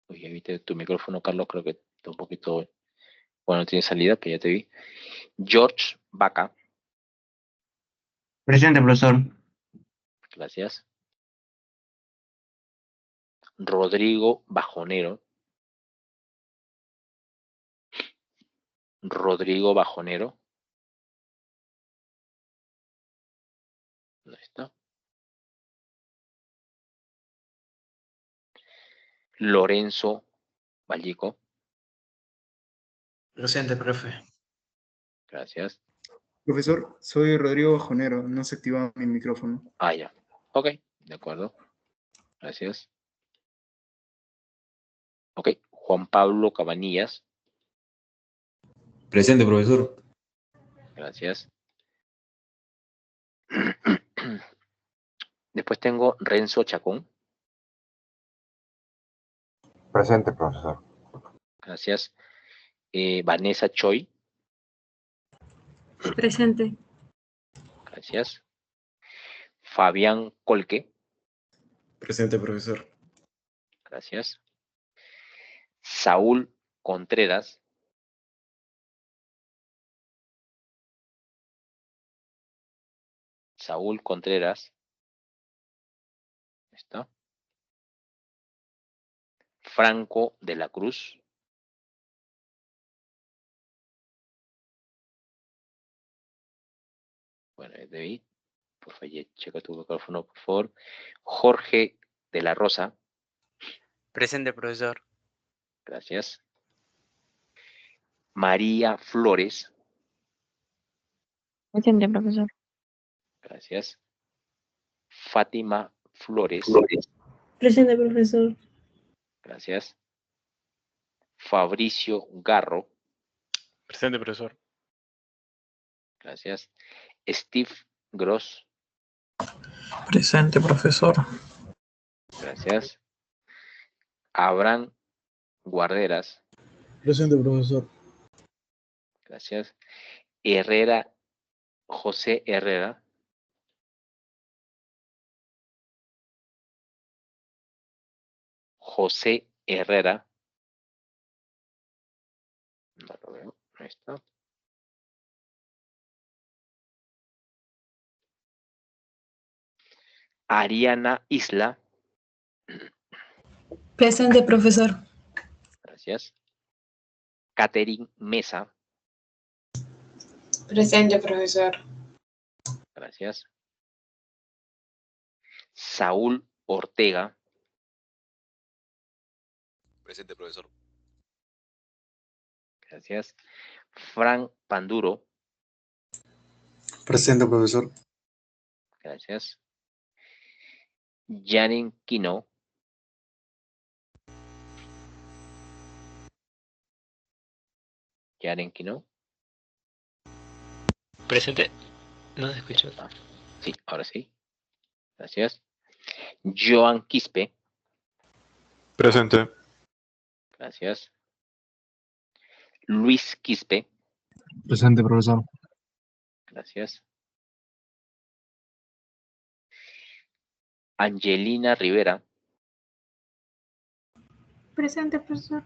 Oye, viste tu micrófono, Carlos, creo que está un poquito... Bueno, tiene salida, que ya te vi. George Vaca. Presente, profesor. Gracias. Rodrigo Bajonero. Rodrigo Bajonero. ¿Dónde está? Lorenzo Vallico. Presente, profe. Gracias. Profesor, soy Rodrigo Bajonero, no se activaba mi micrófono. Ah, ya. Ok, de acuerdo. Gracias. Ok, Juan Pablo Cabanillas. Presente, profesor. Gracias. Después tengo Renzo Chacón. Presente, profesor. Gracias. Vanessa Choi. Presente. Gracias. Fabián Colque. Presente, profesor. Gracias. Saúl Contreras. Saúl Contreras. ¿Está? Franco de la Cruz. Bueno, David, por favor, checa tu micrófono, por favor. Jorge de la Rosa. Presente, profesor. Gracias. María Flores. Presente, profesor. Gracias. Fátima Flores. Presente, profesor. Gracias. Fabricio Garro. Presente, profesor. Gracias. Steve Gross. Presente, profesor. Gracias. Abraham Guarderas. Presente, profesor. Gracias. Herrera, José Herrera. José Herrera. No lo veo. Ahí está. Ariana Isla. Presente, profesor. Gracias. Catherine Mesa. Presente, profesor. Gracias. Saúl Ortega. Presente, profesor. Gracias. Frank Panduro. Presente, profesor. Gracias. Janine Quino. Janine Quino. Presente. No se escucha. Sí, ahora sí. Gracias. Joan Quispe. Presente. Gracias. Luis Quispe. Presente, profesor. Gracias. Angelina Rivera. Presente, profesor.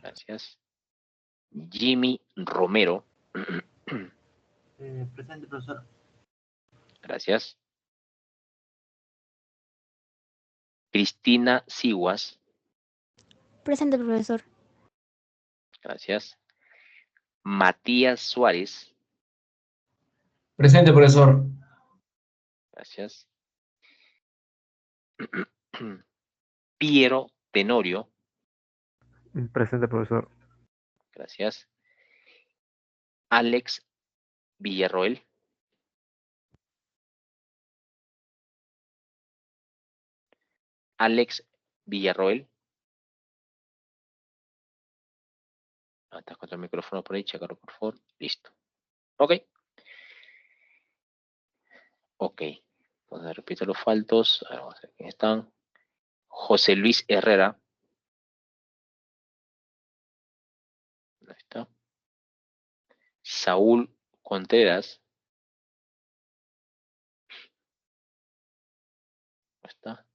Gracias. Jimmy Romero. Presente, profesor. Gracias. Cristina Siguas. Presente, profesor. Gracias. Matías Suárez. Presente, profesor. Gracias. Piero Tenorio. Presente, profesor. Gracias. Alex Villarroel. Alex Villarroel. Está con el micrófono por ahí, checarlo por favor. Listo. Ok. Ok. Entonces repito los faltos. A ver, vamos a ver quién están. José Luis Herrera. Ahí está. Saúl Contreras. Ahí está.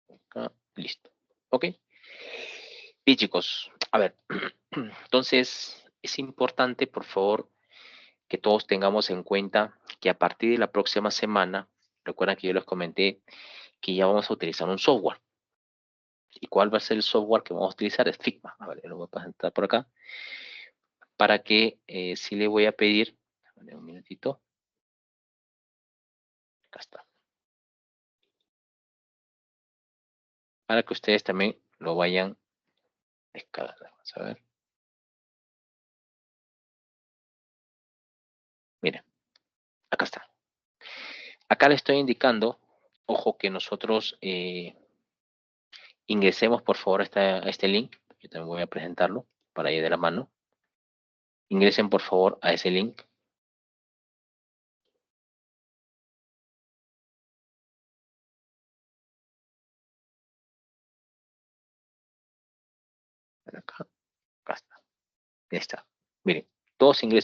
Acá. Listo. Ok. Bien, chicos. A ver. Entonces, es importante, por favor, que todos tengamos en cuenta que a partir de la próxima semana, recuerdan que yo les comenté que ya vamos a utilizar un software. ¿Y cuál va a ser el software que vamos a utilizar? Es Figma. A ver, lo voy a presentar por acá. Para que sí le voy a pedir, un minutito. Acá está. Para que ustedes también lo vayan descargando. Vamos a ver. Miren, acá está. Acá le estoy indicando, ojo que nosotros ingresemos por favor a este link. Yo también voy a presentarlo para ir de la mano. Ingresen por favor a ese link. Acá está. Ya está. Miren, todos ingresan.